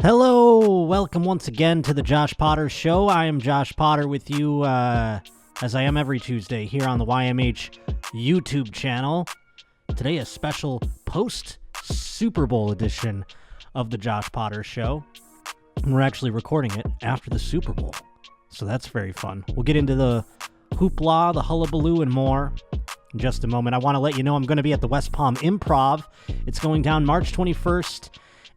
Hello, welcome once again to the Josh Potter Show. I am Josh Potter with you, as I am every Tuesday, here on the YMH YouTube channel. Today, a special post-Super Bowl edition of the Josh Potter Show. And we're actually recording it after the Super Bowl, so that's very fun. We'll get into the hoopla, the hullabaloo, and more in just a moment. I want to let you know I'm going to be at the West Palm Improv. It's going down March 21st.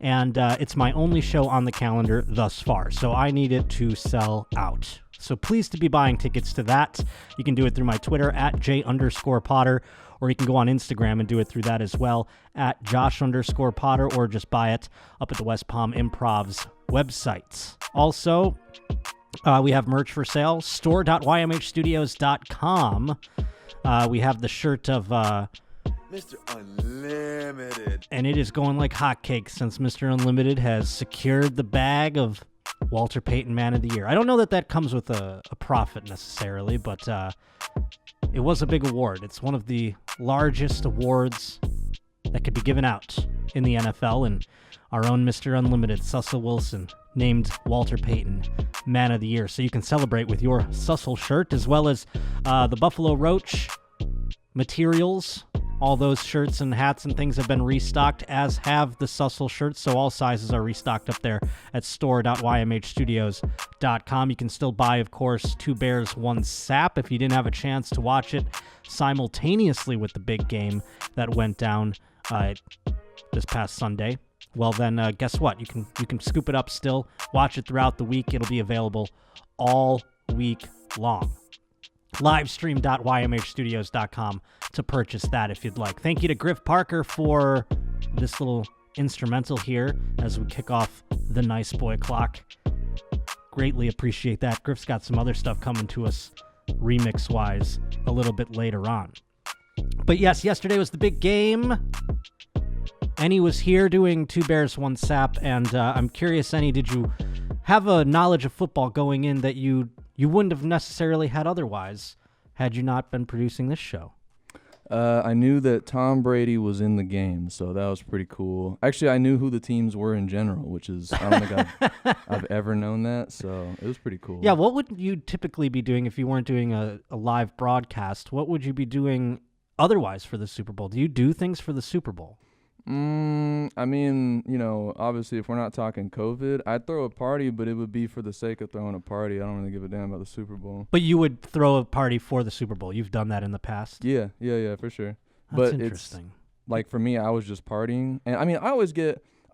And it's my only show on the calendar thus far, so I need it to sell out. So please to be buying tickets to that. You can do it through my Twitter at J_Potter, or you can go on Instagram and do it through that as well at Josh_Potter, or just buy it up at the West Palm Improv's website. Also, we have merch for sale, store.ymhstudios.com. We have the shirt of... Mr. Unlimited. And it is going like hotcakes since Mr. Unlimited has secured the bag of Walter Payton Man of the Year. I don't know that that comes with a profit necessarily, but it was a big award. It's one of the largest awards that could be given out in the NFL, and our own Mr. Unlimited, Sussell Wilson, named Walter Payton Man of the Year. So you can celebrate with your Sussell shirt, as well as the Buffalo Roach materials. All those shirts and hats and things have been restocked, as have the Sussell shirts, so all sizes are restocked up there at store.ymhstudios.com. You can still buy, of course, Two Bears, One Sap if you didn't have a chance to watch it simultaneously with the big game that went down this past Sunday. Well, then, guess what? You can scoop it up still, watch it throughout the week. It'll be available all week long. Livestream.ymhstudios.com to purchase that if you'd like. Thank you to Griff Parker for this little instrumental here as we kick off the Nice Boy Clock. Greatly appreciate that. Griff's got some other stuff coming to us remix-wise a little bit later on. But yes, yesterday was the big game. Enny was here doing Two Bears, One Sap, and I'm curious, Enny, did you have a knowledge of football going in that you wouldn't have necessarily had otherwise had you not been producing this show? I knew that Tom Brady was in the game, so that was pretty cool. Actually, I knew who the teams were in general, which is, I don't think I've ever known that, so it was pretty cool. Yeah, what would you typically be doing if you weren't doing a live broadcast? What would you be doing otherwise for the Super Bowl? Do you do things for the Super Bowl? I mean, obviously if we're not talking COVID, I'd throw a party, but it would be for the sake of throwing a party. I don't really give a damn about the Super Bowl. But you would throw a party for the Super Bowl. You've done that in the past. Yeah, for sure. That's interesting. It's, like, for me, I was just partying. And, I mean, I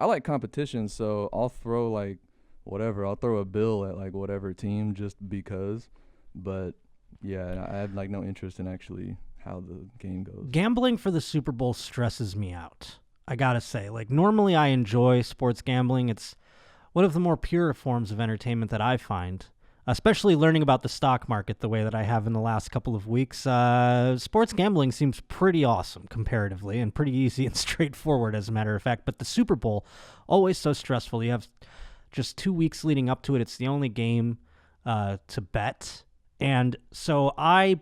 like competitions, so I'll throw, like, whatever. I'll throw a bill at, like, whatever team just because. But, yeah, I had, like, no interest in actually how the game goes. Gambling for the Super Bowl stresses me out. I gotta say, like, normally I enjoy sports gambling. It's one of the more pure forms of entertainment that I find, especially learning about the stock market the way that I have in the last couple of weeks. Sports gambling seems pretty awesome comparatively and pretty easy and straightforward, as a matter of fact. But the Super Bowl, always so stressful. You have just 2 weeks leading up to it. It's the only game to bet. And so I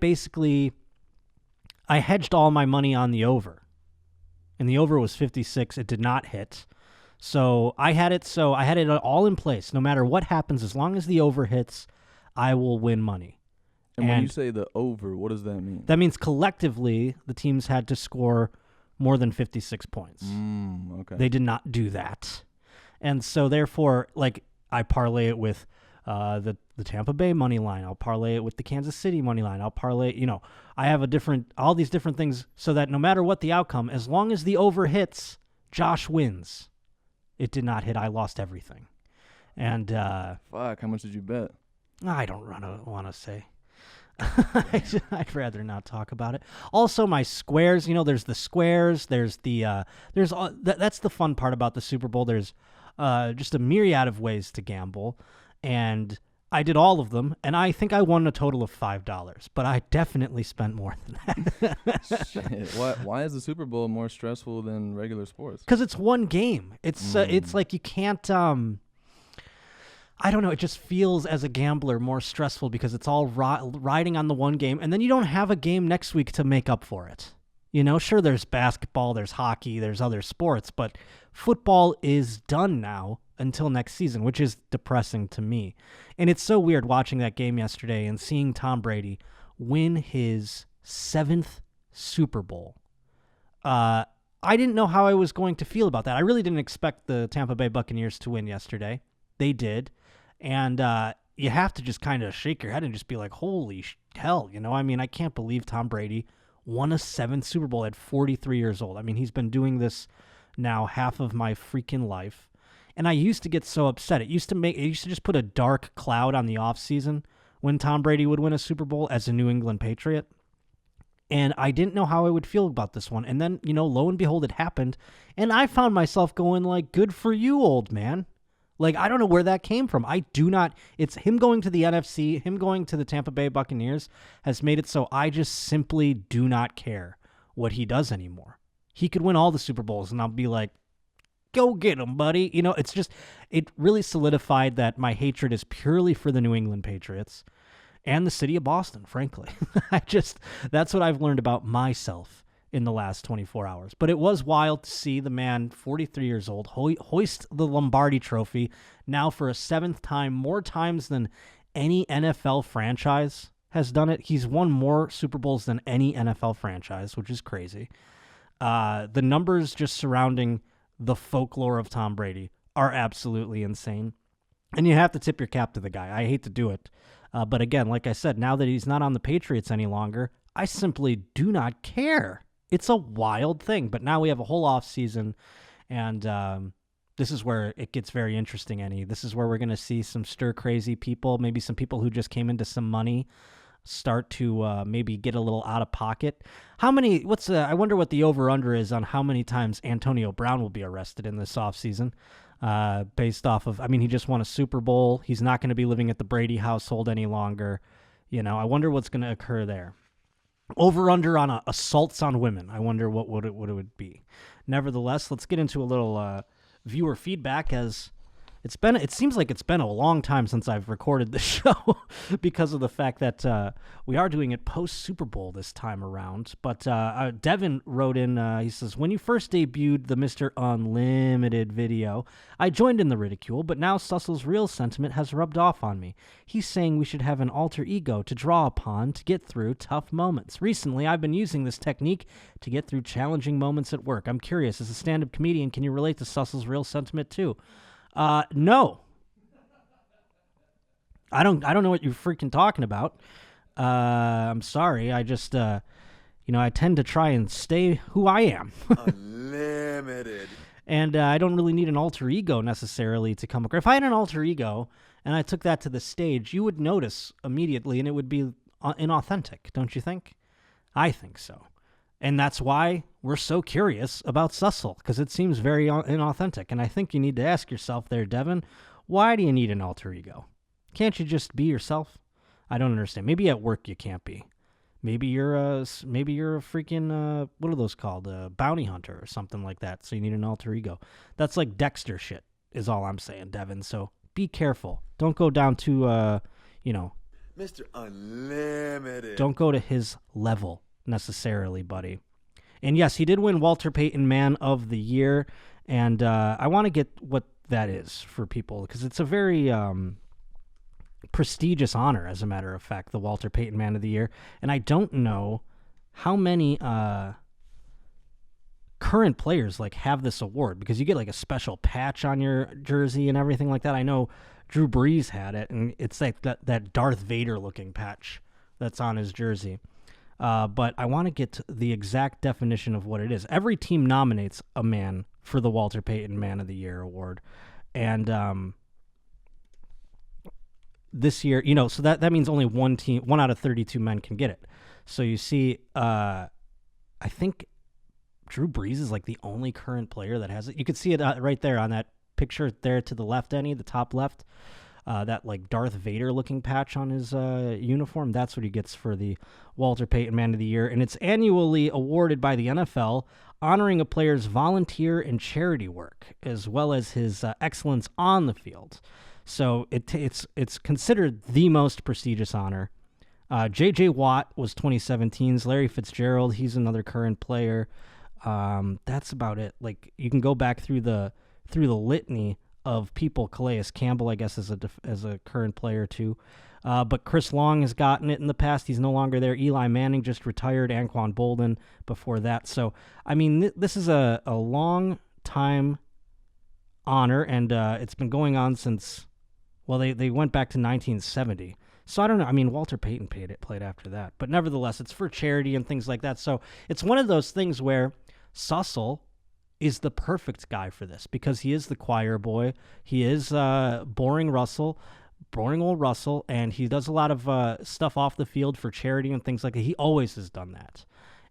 hedged all my money on the over. And the over was 56. It did not hit. So I had it all in place. No matter what happens, as long as the over hits, I will win money. And when you say the over, what does that mean? That means collectively the teams had to score more than 56 points. Okay. They did not do that. And so therefore, like, I parlay it with the Tampa Bay money line. I'll parlay it with the Kansas City money line. I'll parlay, I have all these different things so that no matter what the outcome, as long as the over hits, Josh wins. It did not hit. I lost everything. And fuck, how much did you bet? I don't want to say. I'd rather not talk about it. Also, my squares, there's the squares, that's the fun part about the Super Bowl. There's just a myriad of ways to gamble. And I did all of them, and I think I won a total of $5, but I definitely spent more than that. Shit. Why is the Super Bowl more stressful than regular sports? Because it's one game. It's like you can't. I don't know. It just feels as a gambler more stressful because it's all riding on the one game, and then you don't have a game next week to make up for it. Sure, there's basketball, there's hockey, there's other sports, but football is done now until next season, which is depressing to me. And it's so weird watching that game yesterday and seeing Tom Brady win his 7th Super Bowl. I didn't know how I was going to feel about that. I really didn't expect the Tampa Bay Buccaneers to win yesterday. They did. And you have to just kind of shake your head and just be like, holy hell, you know? I mean, I can't believe Tom Brady won a 7th Super Bowl at 43 years old. I mean, he's been doing this now half of my freaking life. And I used to get so upset. It used to just put a dark cloud on the offseason when Tom Brady would win a Super Bowl as a New England Patriot. And I didn't know how I would feel about this one. And then, lo and behold, it happened. And I found myself going like, good for you, old man. Like, I don't know where that came from. It's him going to the NFC, him going to the Tampa Bay Buccaneers has made it so I just simply do not care what he does anymore. He could win all the Super Bowls and I'll be like, go get him, buddy. It really solidified that my hatred is purely for the New England Patriots and the city of Boston, frankly. That's what I've learned about myself in the last 24 hours. But it was wild to see the man, 43 years old, hoist the Lombardi Trophy now for a 7th time, more times than any NFL franchise has done it. He's won more Super Bowls than any NFL franchise, which is crazy. The numbers just surrounding the folklore of Tom Brady are absolutely insane. And you have to tip your cap to the guy. I hate to do it. But again, like I said, now that he's not on the Patriots any longer, I simply do not care. It's a wild thing. But now we have a whole off season, and this is where it gets very interesting, Enny. This is where we're going to see some stir-crazy people, maybe some people who just came into some money, start to maybe get a little out of pocket. I wonder what the over-under is on how many times Antonio Brown will be arrested in this offseason, based off of, he just won a Super Bowl. He's not going to be living at the Brady household any longer. I wonder what's going to occur there. Over-under on assaults on women. I wonder what it would be. Nevertheless, let's get into a little viewer feedback, as it seems like it's been a long time since I've recorded the show because of the fact that we are doing it post-Super Bowl this time around. But Devin wrote in, he says, when you first debuted the Mr. Unlimited video, I joined in the ridicule, but now Sussell's real sentiment has rubbed off on me. He's saying we should have an alter ego to draw upon to get through tough moments. Recently, I've been using this technique to get through challenging moments at work. I'm curious, as a stand-up comedian, can you relate to Sussell's real sentiment too? No. I don't know what you're freaking talking about. I'm sorry. I just, I tend to try and stay who I am. Unlimited. And I don't really need an alter ego necessarily to come across. If I had an alter ego and I took that to the stage, you would notice immediately, and it would be inauthentic, don't you think? I think so. And that's why we're so curious about Sussell, because it seems very inauthentic. And I think you need to ask yourself there, Devin, why do you need an alter ego? Can't you just be yourself? I don't understand. Maybe at work you can't be. Maybe you're a freaking, what are those called? A bounty hunter or something like that. So you need an alter ego. That's like Dexter shit is all I'm saying, Devin. So be careful. Don't go down to, Mr. Unlimited. Don't go to his level necessarily, buddy. And yes, he did win Walter Payton Man of the Year, and I want to get what that is for people, because it's a very prestigious honor, as a matter of fact, the Walter Payton Man of the Year. And I don't know how many current players have this award, because you get a special patch on your jersey and everything like that. I know Drew Brees had it, and it's like that Darth Vader looking patch that's on his jersey. But I want to get to the exact definition of what it is. Every team nominates a man for the Walter Payton Man of the Year award. And this year, so that means only one out of 32 men can get it. So you see, I think Drew Brees is the only current player that has it. You could see it right there on that picture there to the left, Enny, the top left. That Darth Vader looking patch on his uniform. That's what he gets for the Walter Payton Man of the Year. And it's annually awarded by the NFL, honoring a player's volunteer and charity work, as well as his excellence on the field. So it's considered the most prestigious honor. J.J. Watt was 2017's. Larry Fitzgerald, he's another current player. That's about it. You can go back through the litany of people. Calais Campbell, I guess, as a current player too. But Chris Long has gotten it in the past. He's no longer there. Eli Manning just retired. Anquan Bolden before that. So, I mean, this is a long time honor, and it's been going on since, well, they went back to 1970. So I don't know. I mean, Walter Payton played after that. But nevertheless, it's for charity and things like that. So it's one of those things where Sussell is the perfect guy for this because he is the choir boy. He is boring old Russell, and he does a lot of stuff off the field for charity and things like that. He always has done that,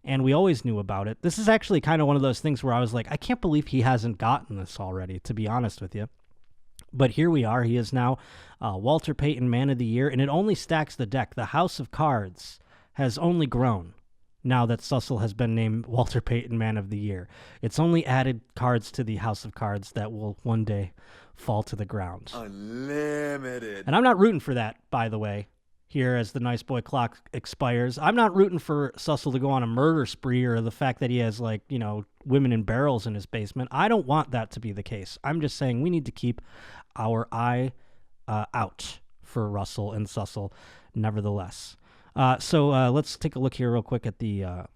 and we always knew about it. This is actually kind of one of those things where I was like, I can't believe he hasn't gotten this already, to be honest with you. But here we are. He is now Walter Payton Man of the Year, and it only stacks the deck. The house of cards has only grown now that Sussell has been named Walter Payton Man of the Year. It's only added cards to the house of cards that will one day fall to the ground. Unlimited. And I'm not rooting for that, by the way, here as the nice boy clock expires. I'm not rooting for Sussell to go on a murder spree or the fact that he has, like, you know, women in barrels in his basement. I don't want that to be the case. I'm just saying we need to keep our eye out for Russell and Sussell nevertheless. So let's take a look here real quick at the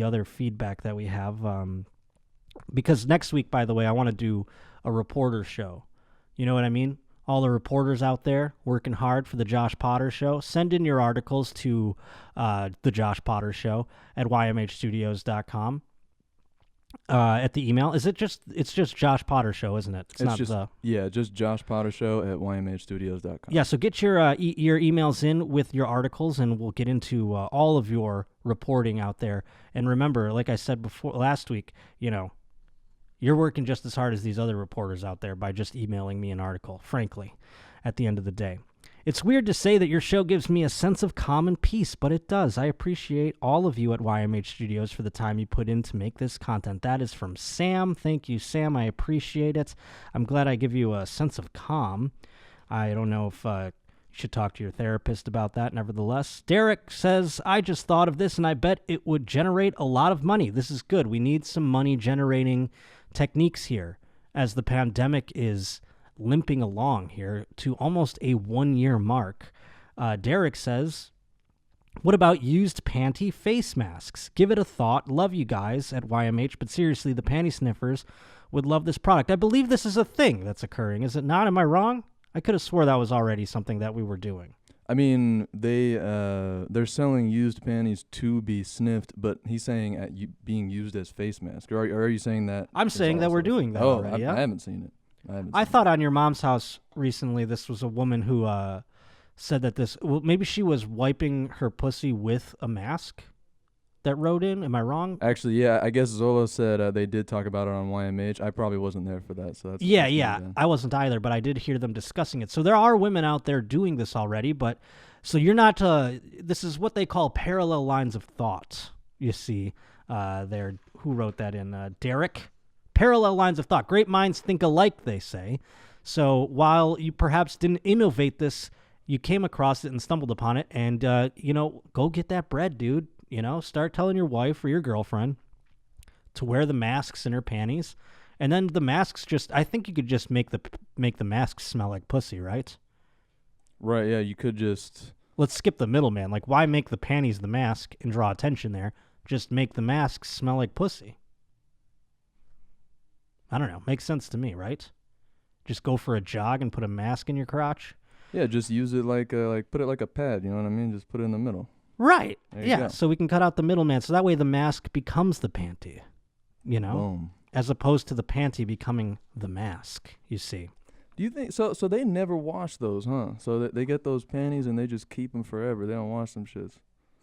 other feedback that we have. Because next week, by the way, I want to do a reporter show. You know what I mean? All the reporters out there working hard for the Josh Potter Show, send in your articles to the Josh Potter Show at ymhstudios.com. At the email, it's just Josh Potter Show, isn't it? Just Josh Potter Show at ymhstudios.com. Yeah, so get your emails in with your articles, and we'll get into all of your reporting out there. And remember, like I said before last week, you know, you're working just as hard as these other reporters out there by just emailing me an article, frankly, at the end of the day. It's weird to say that your show gives me a sense of calm and peace, but it does. I appreciate all of you at YMH Studios for the time you put in to make this content. That is from Sam. Thank you, Sam. I appreciate it. I'm glad I give you a sense of calm. I don't know if you should talk to your therapist about that, nevertheless. Derek says, I just thought of this, and I bet it would generate a lot of money. This is good. We need some money-generating techniques here as the pandemic is limping along here to almost a 1-year mark. Derek says, what about used panty face masks? Give it a thought. Love you guys at YMH, but seriously, the panty sniffers would love this product. I believe this is a thing that's occurring. Is it not? Am I wrong? I could have swore that was already something that we were doing. I mean, they're selling used panties to be sniffed, but he's saying being used as face masks. Or are you saying that? I'm saying that we're doing that already. I haven't seen it. I thought on your mom's house recently this was a woman who said that maybe she was wiping her pussy with a mask that wrote in. Am I wrong? Actually, yeah, I guess Zola said they did talk about it on YMH. I probably wasn't there for that. So that's I wasn't either, but I did hear them discussing it. So there are women out there doing this already, but so you're not, this is what they call parallel lines of thought, you see. Who wrote that in? Derek? Parallel lines of thought. Great minds think alike, they say. So while you perhaps didn't innovate this, you came across it and stumbled upon it, and, go get that bread, dude. Start telling your wife or your girlfriend to wear the masks in her panties, and then the masks I think you could just make the masks smell like pussy, right? Right, yeah, you could just... Let's skip the middleman. Like, why make the panties the mask and draw attention there? Just make the masks smell like pussy. I don't know. Makes sense to me, right? Just go for a jog and put a mask in your crotch? Yeah, just use it put it like a pad, you know what I mean? Just put it in the middle. Right. Yeah, so we can cut out the middleman. So that way the mask becomes the panty, Boom. As opposed to the panty becoming the mask, you see. Do you think, so they never wash those, huh? So they get those panties and they just keep them forever. They don't wash them shits.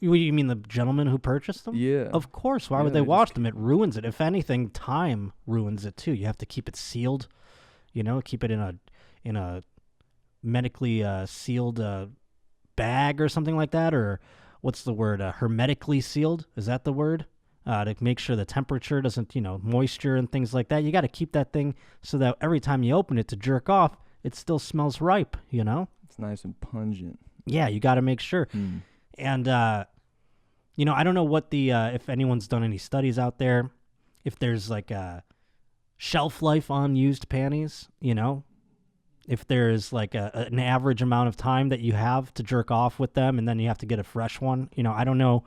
You mean the gentleman who purchased them? Yeah. Of course. Why would they wash them? It ruins it. If anything, time ruins it too. You have to keep it sealed, keep it in a medically sealed bag or something like that, or what's the word? Hermetically sealed? Is that the word? To make sure the temperature doesn't, moisture and things like that. You got to keep that thing so that every time you open it to jerk off, it still smells ripe, It's nice and pungent. Yeah, you got to make sure. And, I don't know what if anyone's done any studies out there, if there's like a shelf life on used panties, if there's like an average amount of time that you have to jerk off with them and then you have to get a fresh one. I don't know.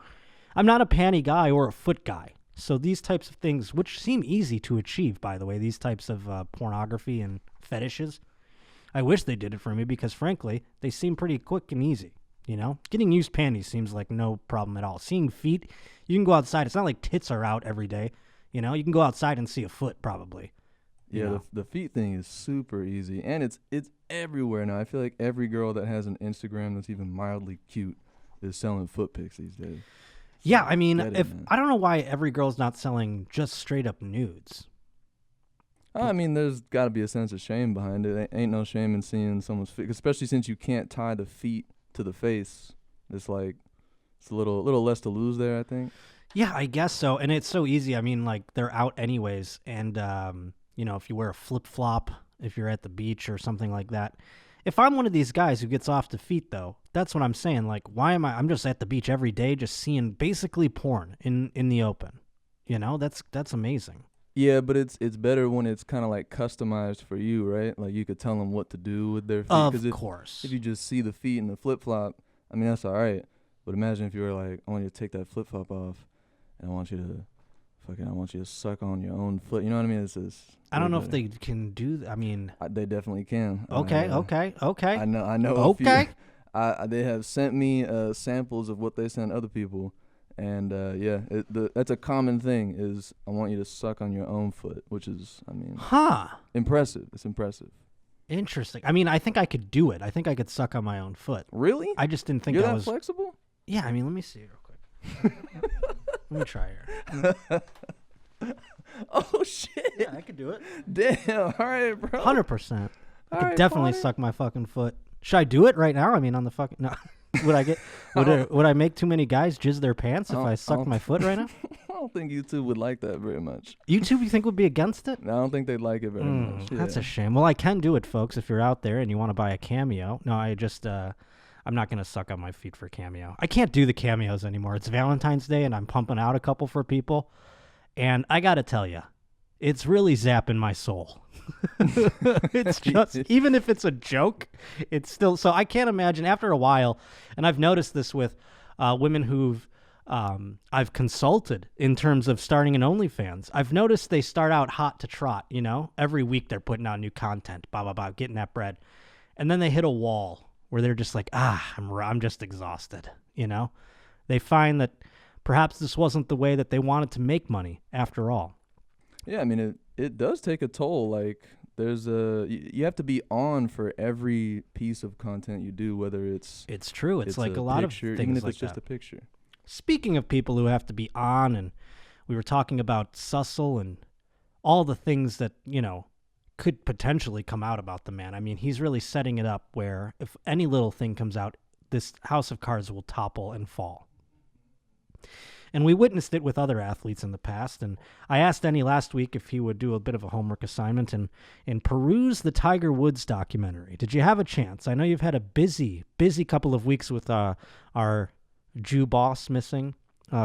I'm not a panty guy or a foot guy. So these types of things, which seem easy to achieve, by the way, these types of pornography and fetishes, I wish they did it for me because, frankly, they seem pretty quick and easy. Getting used panties seems like no problem at all. Seeing feet, you can go outside. It's not like tits are out every day. You can go outside and see a foot probably. Yeah, the feet thing is super easy, and it's everywhere now. I feel like every girl that has an Instagram that's even mildly cute is selling foot pics these days. Yeah, I mean, I don't know why every girl's not selling just straight up nudes. I mean, there's got to be a sense of shame behind it. Ain't no shame in seeing someone's feet, especially since you can't tie the feet to the face. It's like it's a little less to lose there, I think. Yeah, I guess so, and it's so easy. I mean, like they're out anyways, and if you wear a flip flop, if you're at the beach or something like that. If I'm one of these guys who gets off the feet, though, that's what I'm saying. Like, why am I'm just at the beach every day, just seeing basically porn in the open. That's amazing. Yeah, but it's better when it's kind of like customized for you, right? Like you could tell them what to do with their feet. Of course. If you just see the feet in the flip flop, I mean that's all right. But imagine if you were like, I want you to take that flip flop off, and I want you to suck on your own foot. You know what I mean? I don't know if they can do that. I mean, they definitely can. Okay. I know. Okay. They have sent me samples of what they sent other people, and that's a common thing. Is I want you to suck on your own foot, which is, impressive. It's impressive. Interesting. I mean, I think I could do it. I think I could suck on my own foot. Really? I just didn't think You're I that was flexible. Yeah. I mean, let me see real quick. Let me try here. Oh shit! Yeah, I could do it. Damn! All right, bro. 100%. I could definitely suck my fucking foot. Should I do it right now? I mean, on the fucking no. Would I make too many guys jizz their pants if I sucked my foot right now? I don't think YouTube would like that very much. YouTube, you think would be against it? No, I don't think they'd like it very much. Yeah. That's a shame. Well, I can do it, folks. If you're out there and you want to buy a Cameo, no, I'm not going to suck on my feet for Cameo. I can't do the Cameos anymore. It's Valentine's Day, and I'm pumping out a couple for people. And I got to tell you, it's really zapping my soul. It's just, even if it's a joke, it's still, so I can't imagine after a while, and I've noticed this with women who've, I've consulted in terms of starting an OnlyFans. I've noticed they start out hot to trot, every week they're putting out new content, blah, blah, blah, getting that bread. And then they hit a wall where they're just like, I'm just exhausted, They find that perhaps this wasn't the way that they wanted to make money after all. Yeah, I mean, it does take a toll. Like, you have to be on for every piece of content you do, whether it's true. It's like a lot picture, of things even if like it's just that. a picture. Speaking of people who have to be on, and we were talking about Sussell and all the things that, could potentially come out about the man. I mean, he's really setting it up where if any little thing comes out, this house of cards will topple and fall. And we witnessed it with other athletes in the past. And I asked Enny last week if he would do a bit of a homework assignment and peruse the Tiger Woods documentary. Did you have a chance? I know you've had a busy couple of weeks with our Jew boss missing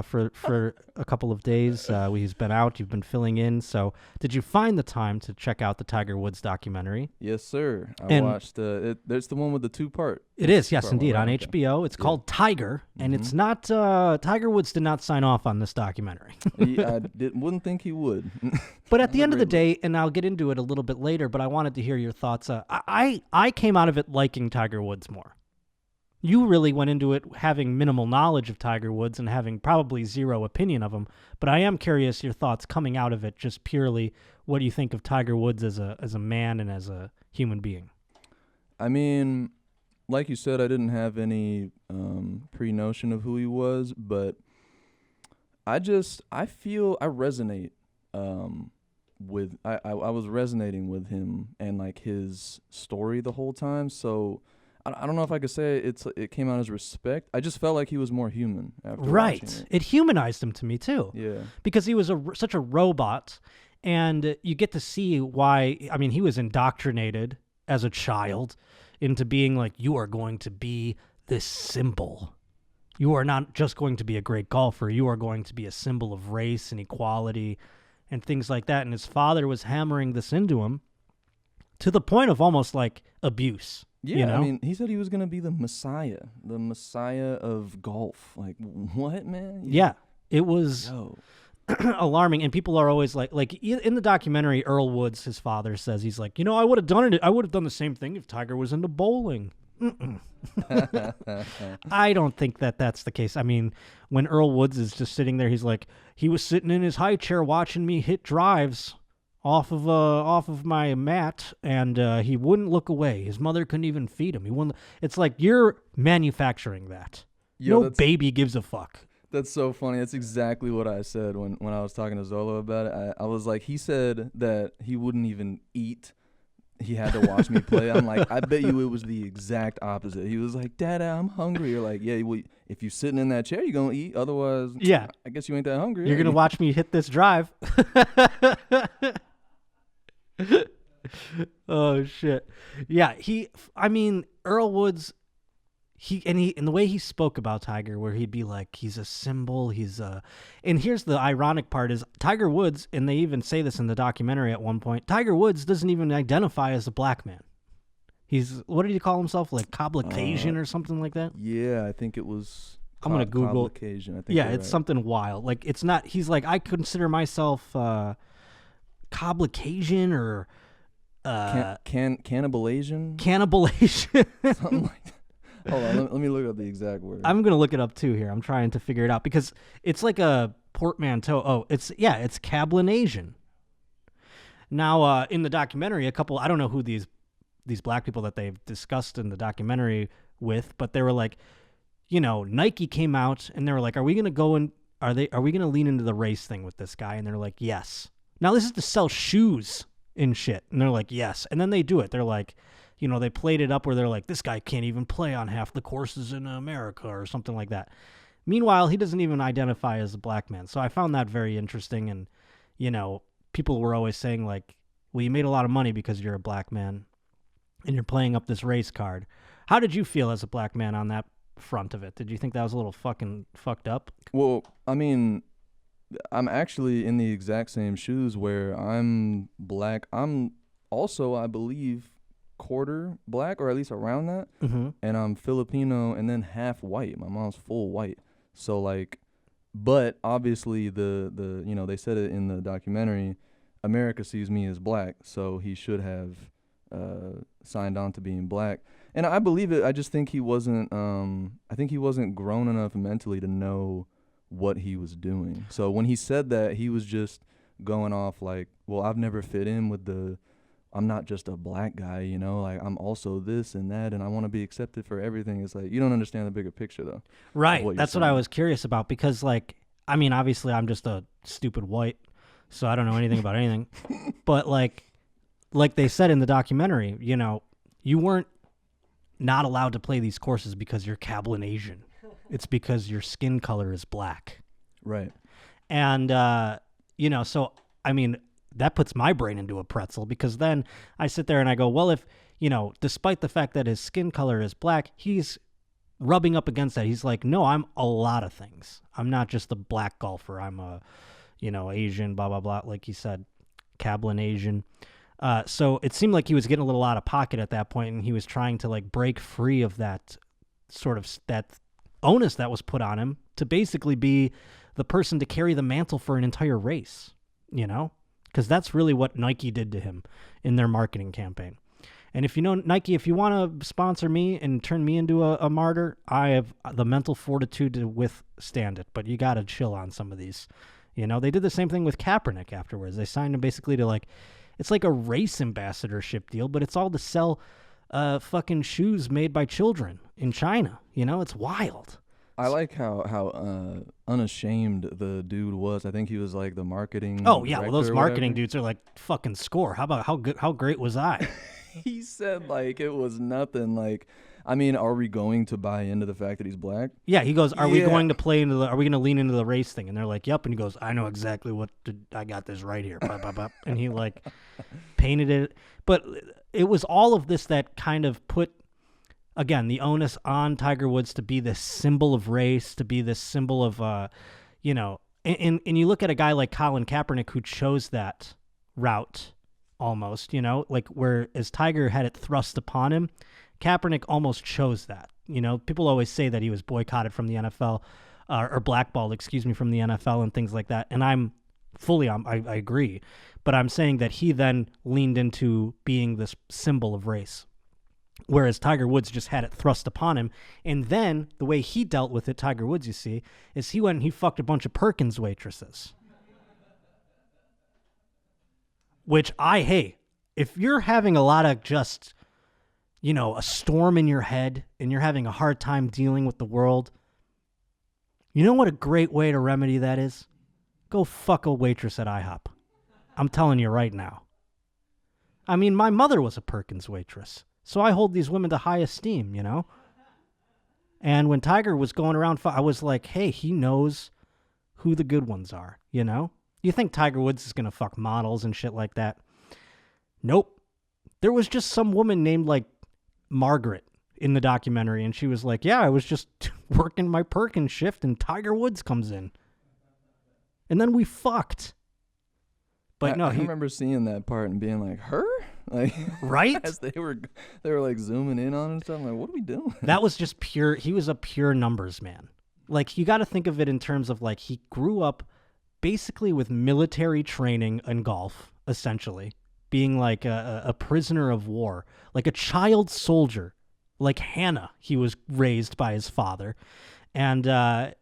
for a couple of days. He's been out. You've been filling in. So did you find the time to check out the Tiger Woods documentary? Yes, sir. I watched there's the one with the two-part. It is, yes, indeed, on HBO. It's called Tiger, and it's not Tiger Woods did not sign off on this documentary. Wouldn't think he would. But at the end of the day, and I'll get into it a little bit later, but I wanted to hear your thoughts. I came out of it liking Tiger Woods more. You really went into it having minimal knowledge of Tiger Woods and having probably zero opinion of him. But I am curious your thoughts coming out of it, just purely what do you think of Tiger Woods as a man and as a human being? I mean, like you said, I didn't have any pre-notion of who he was, but I feel I resonate with I was resonating with him and like his story the whole time. So I don't know if I could say it came out as respect. I just felt like he was more human after watching it. It humanized him to me too. Yeah. Because he was such a robot, and you get to see why. I mean, he was indoctrinated as a child into being like, you are going to be this symbol. You are not just going to be a great golfer. You are going to be a symbol of race and equality and things like that. And his father was hammering this into him. to the point of almost like abuse. Yeah, you know? I mean, he said he was gonna be the messiah of golf. Like, what, man? Yeah, it was Yo. alarming, and people are always like in the documentary, Earl Woods, his father says, he's like, I would have done it. I would have done the same thing if Tiger was into bowling. I don't think that's the case. I mean, when Earl Woods is just sitting there, he's like, he was sitting in his high chair watching me hit drives off of my mat, and he wouldn't look away. His mother couldn't even feed him. He wouldn't. It's like you're manufacturing that. No baby gives a fuck. That's so funny. That's exactly what I said when I was talking to Zolo about it. I was like, he said that he wouldn't even eat. He had to watch me play. I'm like, I bet you it was the exact opposite. He was like, Dada, I'm hungry. You're like, yeah, well, if you're sitting in that chair, you're going to eat. Otherwise, yeah, I guess you ain't that hungry. You're going to watch me hit this drive. Oh, shit. Yeah, Earl Woods, and the way he spoke about Tiger, where he'd be like, he's a symbol, and here's the ironic part is Tiger Woods, and they even say this in the documentary at one point, Tiger Woods doesn't even identify as a black man. He's, what did he call himself? Like Caucasian or something like that? Yeah, I think it was. I'm going to Google. Caucasian, I think. Yeah, it's right. Something wild. Like, it's not, he's like, I consider myself Caucasian or Cannibal Asian? Cannibal Asian. Something like that. Hold on, let me look up the exact word. I'm going to look it up too here. I'm trying to figure it out because it's like a portmanteau. Oh, it's Cablinasian. Now, in the documentary, I don't know who these black people that they've discussed in the documentary with, but they were like, Nike came out and they were like, are we going to go and are we going to lean into the race thing with this guy? And they're like, yes. Now this is to sell shoes and shit. And they're like, yes. And then they do it. They're like, they played it up where they're like, this guy can't even play on half the courses in America or something like that. Meanwhile, he doesn't even identify as a black man. So I found that very interesting. And, people were always saying like, well, you made a lot of money because you're a black man and you're playing up this race card. How did you feel as a black man on that front of it? Did you think that was a little fucking fucked up? Well, I mean, I'm actually in the exact same shoes where I'm black. I'm also, I believe, quarter black, or at least around that. Mm-hmm. And I'm Filipino and then half white. My mom's full white. So like, but obviously the they said it in the documentary, America sees me as black, so he should have signed on to being black. And I believe it. I just think he wasn't I think he wasn't grown enough mentally to know what he was doing. So when he said that, he was just going off like, well, I've never fit in with I'm not just a black guy, like I'm also this and that, and I want to be accepted for everything. It's like, you don't understand the bigger picture though. Right. That's what I was curious about because like, I mean, obviously I'm just a stupid white, so I don't know anything about anything. But like they said in the documentary, you weren't not allowed to play these courses because you're Cablinasian. It's because your skin color is black. Right. And, so, I mean, that puts my brain into a pretzel because then I sit there and I go, well, if, despite the fact that his skin color is black, he's rubbing up against that. He's like, no, I'm a lot of things. I'm not just a black golfer. I'm a, Asian, blah, blah, blah. Like he said, Cablinasian. So it seemed like he was getting a little out of pocket at that point, and he was trying to like break free of that sort of that onus that was put on him to basically be the person to carry the mantle for an entire race, because that's really what Nike did to him in their marketing campaign. And if Nike, if you want to sponsor me and turn me into a martyr, I have the mental fortitude to withstand it, but you got to chill on some of these. They did the same thing with Kaepernick afterwards. They signed him basically to like, it's like a race ambassadorship deal, but it's all to sell fucking shoes made by children in China. It's wild. I like how unashamed the dude was. I think he was like the marketing. Oh yeah, well those marketing dudes are like fucking score. How about how great was I? He said like it was nothing. Like, I mean, are we going to buy into the fact that he's black? Yeah, he goes, are we going to play into are we going to lean into the race thing? And they're like, yep. And he goes, I know exactly I got this right here. Blah, blah, blah. And he like painted it. But it was all of this that kind of put, again, the onus on Tiger Woods to be this symbol of race, to be this symbol of, and you look at a guy like Colin Kaepernick who chose that route almost, like whereas Tiger had it thrust upon him, Kaepernick almost chose that. People always say that he was boycotted from the NFL or blackballed, from the NFL and things like that. And I'm fully, I agree. But I'm saying that he then leaned into being this symbol of race, whereas Tiger Woods just had it thrust upon him. And then the way he dealt with it, Tiger Woods, you see, is he went and he fucked a bunch of Perkins waitresses. Which hey, if you're having a lot of just, a storm in your head and you're having a hard time dealing with the world, you know what a great way to remedy that is? Go fuck a waitress at IHOP. I'm telling you right now. I mean, my mother was a Perkins waitress, so I hold these women to high esteem, And when Tiger was going around, I was like, hey, he knows who the good ones are, You think Tiger Woods is going to fuck models and shit like that? Nope. There was just some woman named, like, Margaret in the documentary, and she was like, yeah, I was just working my Perkins shift, and Tiger Woods comes in. And then we fucked. But I remember seeing that part and being like, her? Like, right? As they were like zooming in on it and stuff. I'm like, what are we doing? That was just pure. He was a pure numbers man. Like, you got to think of it in terms of, like, he grew up basically with military training and golf, essentially, being like a prisoner of war, like a child soldier, like Hannah. He was raised by his father, and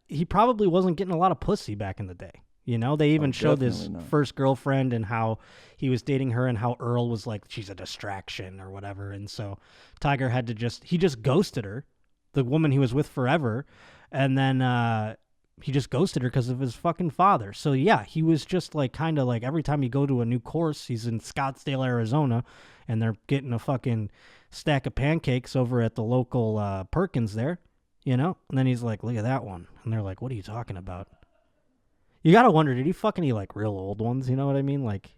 he probably wasn't getting a lot of pussy back in the day. They even showed his first girlfriend and how he was dating her and how Earl was like, she's a distraction or whatever. And so Tiger had to he just ghosted her, the woman he was with forever. And then he just ghosted her because of his fucking father. So yeah, he was just like kind of like every time you go to a new course, he's in Scottsdale, Arizona, and they're getting a fucking stack of pancakes over at the local Perkins there, And then he's like, look at that one. And they're like, what are you talking about? You gotta wonder, did he fuck any, like, real old ones? You know what I mean? Like,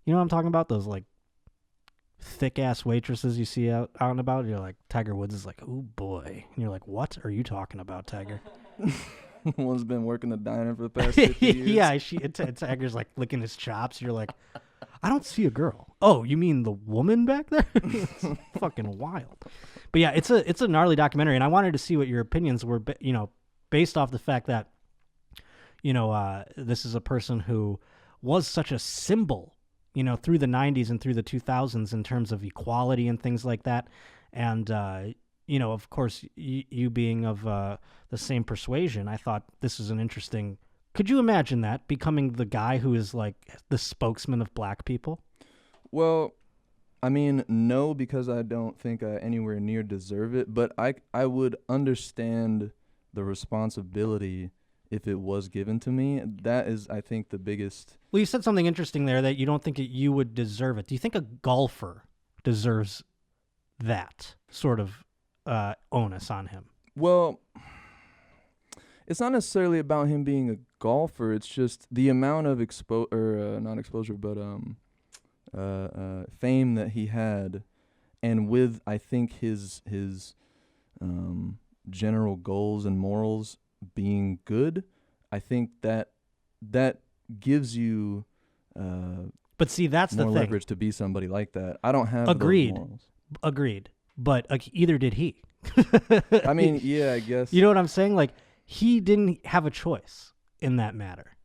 you know what I'm talking about? Those, like, thick-ass waitresses you see out and about? You're like, Tiger Woods is like, oh, boy. And you're like, what are you talking about, Tiger? One's been working the diner for the past 50 years. Yeah, Tiger's, like, licking his chops. You're like, I don't see a girl. Oh, you mean the woman back there? It's fucking wild. But, yeah, it's a gnarly documentary, and I wanted to see what your opinions were, based off the fact that, this is a person who was such a symbol, through the 90s and through the 2000s in terms of equality and things like that. And, of course, you being of the same persuasion, I thought this is an interesting... Could you imagine that, becoming the guy who is like the spokesman of black people? Well, I mean, no, because I don't think I anywhere near deserve it. But I would understand the responsibility if it was given to me. That is, I think, the biggest... Well, you said something interesting there that you don't think you would deserve it. Do you think a golfer deserves that sort of onus on him? Well, it's not necessarily about him being a golfer. It's just the amount of not exposure, but fame that he had, and with, I think, his general goals and morals being good, I think that gives you but see, that's more the thing. Leverage to be somebody like that. I don't have Agreed. those morals. Agreed. But either did he. I mean, yeah, I guess. You know what I'm saying? Like, he didn't have a choice in that matter.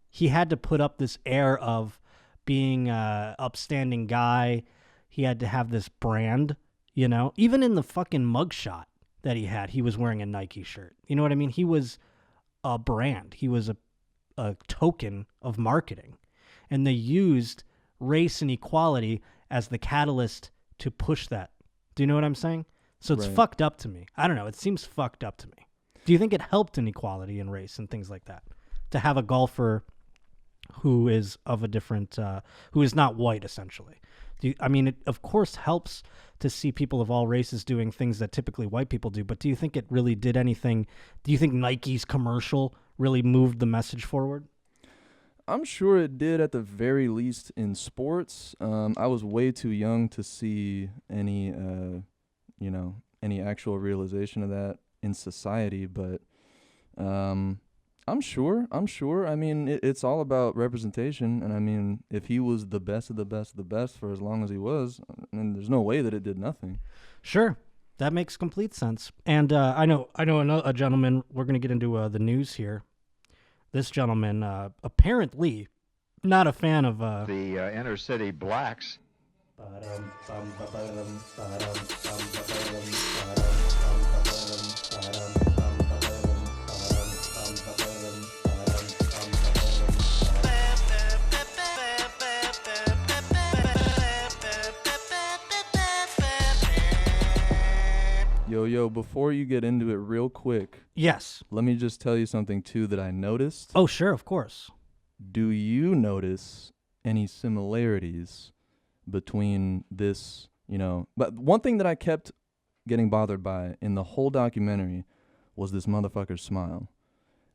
He had to put up this air of being a upstanding guy. He had to have this brand, Even in the fucking mugshot that he had, he was wearing a Nike shirt. You know what I mean? He was a brand. He was a token of marketing. And they used race and equality as the catalyst to push that. Do you know what I'm saying? So it's fucked up to me. I don't know. It seems fucked up to me. Do you think it helped inequality in race and things like that? To have a golfer who is of a different, who is not white, essentially. It of course helps to see people of all races doing things that typically white people do, but do you think it really did anything? Do you think Nike's commercial really moved the message forward? I'm sure it did, at the very least in sports. I was way too young to see any actual realization of that in society, but I'm sure. I mean, it's all about representation, and I mean, if he was the best of the best of the best for as long as he was, and there's no way that it did nothing. Sure, that makes complete sense. And I know a gentleman. We're going to get into the news here. This gentleman apparently not a fan of the inner city blacks. Yo, before you get into it real quick. Yes. Let me just tell you something, too, that I noticed. Oh, sure, of course. Do you notice any similarities between this, But one thing that I kept getting bothered by in the whole documentary was this motherfucker's smile.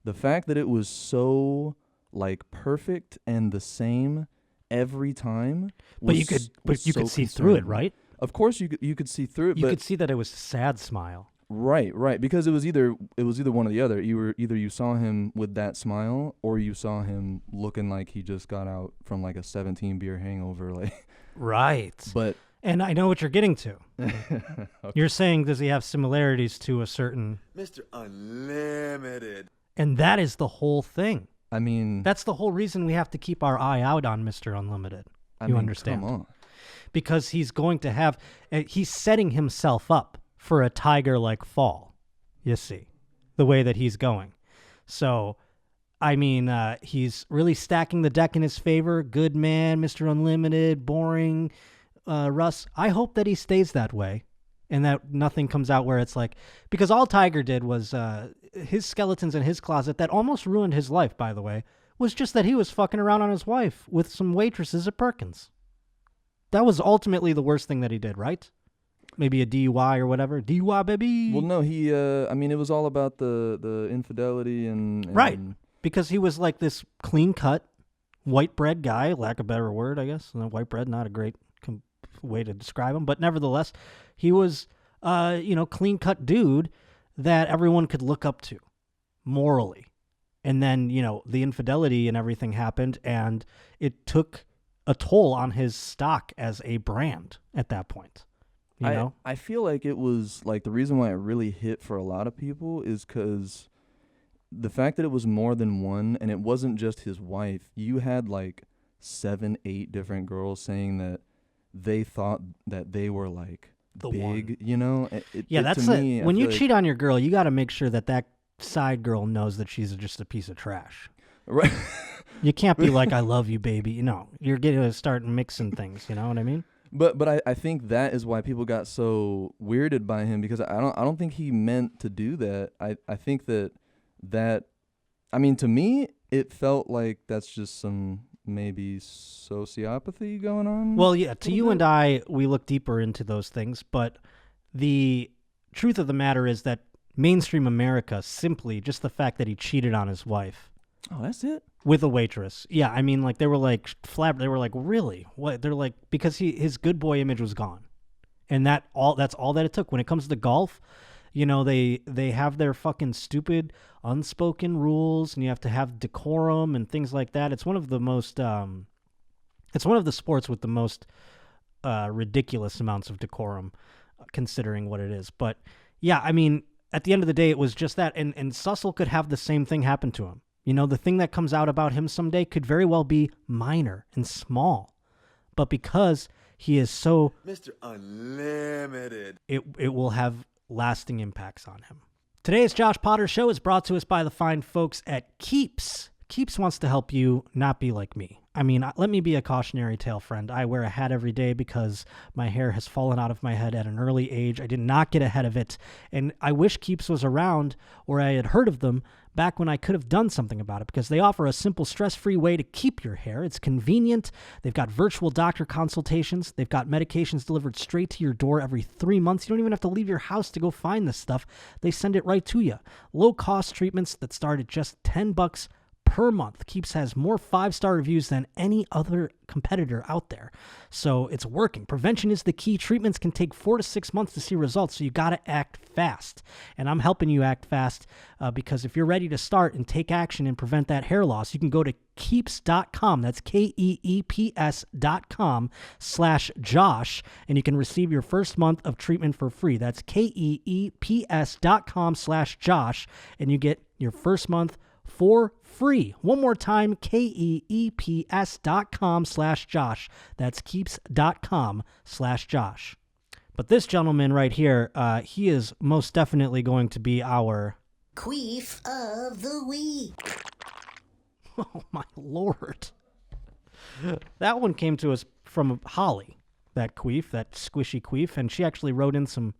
The fact that it was so, perfect and the same every time. But you could see through it, right? Of course you could see through it. You could see that it was a sad smile. Right, because it was either one or the other. Either you saw him with that smile, or you saw him looking like he just got out from a 17 beer hangover, Right. And I know what you're getting to. Okay. You're saying, does he have similarities to a certain Mr. Unlimited? And that is the whole thing. I mean, that's the whole reason we have to keep our eye out on Mr. Unlimited. You understand? Come on. Because he's going to have, he's setting himself up for a tiger-like fall, you see, the way that he's going. So, I mean, he's really stacking the deck in his favor. Good man, Mr. Unlimited, boring, Russ. I hope that he stays that way and that nothing comes out where it's because all Tiger did was his skeletons in his closet that almost ruined his life, by the way, was just that he was fucking around on his wife with some waitresses at Perkins. That was ultimately the worst thing that he did, right? Maybe a DUI or whatever. DUI, baby. Well, no, he. I mean, it was all about the infidelity and right, because he was this clean-cut, white bread guy. Lack of a better word, I guess. White bread, not a great way to describe him, but nevertheless, he was, clean-cut dude that everyone could look up to, morally. And then, the infidelity and everything happened, and it took a toll on his stock as a brand at that point. I feel like it was the reason why it really hit for a lot of people is because the fact that it was more than one, and it wasn't just his wife. You had 7, 8 different girls saying that they thought that they were the big, one. That's it. When you cheat on your girl, you got to make sure that side girl knows that she's just a piece of trash. Right. You can't be I love you, baby. No, you're going to start mixing things. You know what I mean? But I think that is why people got so weirded by him, because I don't think he meant to do that. I think that I mean, to me it felt like that's just some maybe sociopathy going on. Well, yeah, to you and I, we look deeper into those things, but the truth of the matter is that mainstream America, simply just the fact that he cheated on his wife. Oh, that's it? With a waitress. Yeah, I mean, they were they were really? What? They're because his good boy image was gone. And that's all that it took. When it comes to golf, they have their fucking stupid unspoken rules, and you have to have decorum and things like that. It's one of the most it's one of the sports with the most ridiculous amounts of decorum, considering what it is. But yeah, I mean, at the end of the day, it was just that, and Sussell could have the same thing happen to him. The thing that comes out about him someday could very well be minor and small. But because he is so Mr. Unlimited, it will have lasting impacts on him. Today's Josh Potter Show is brought to us by the fine folks at Keeps. Keeps wants to help you not be like me. I mean, let me be a cautionary tale, friend. I wear a hat every day because my hair has fallen out of my head at an early age. I did not get ahead of it, and I wish Keeps was around, or I had heard of them back when I could have done something about it, because they offer a simple, stress-free way to keep your hair. It's convenient. They've got virtual doctor consultations. They've got medications delivered straight to your door every 3 months. You don't even have to leave your house to go find this stuff. They send it right to you. Low-cost treatments that start at just $10 per month. Queefs has more 5-star reviews than any other competitor out there. So it's working. Prevention is the key. Treatments can take 4 to 6 months to see results, so you got to act fast. And I'm helping you act fast because if you're ready to start and take action and prevent that hair loss, you can go to Keeps.com. That's KEEPS.com/Josh, and you can receive your first month of treatment for free. That's KEEPS.com/Josh, and you get your first month for free. One more time, KEEPS.com/Josh. That's Keeps.com/Josh. But this gentleman right here, he is most definitely going to be our Queef of the Week. Oh, my Lord. That one came to us from Holly, that queef, that squishy queef, and she actually wrote in some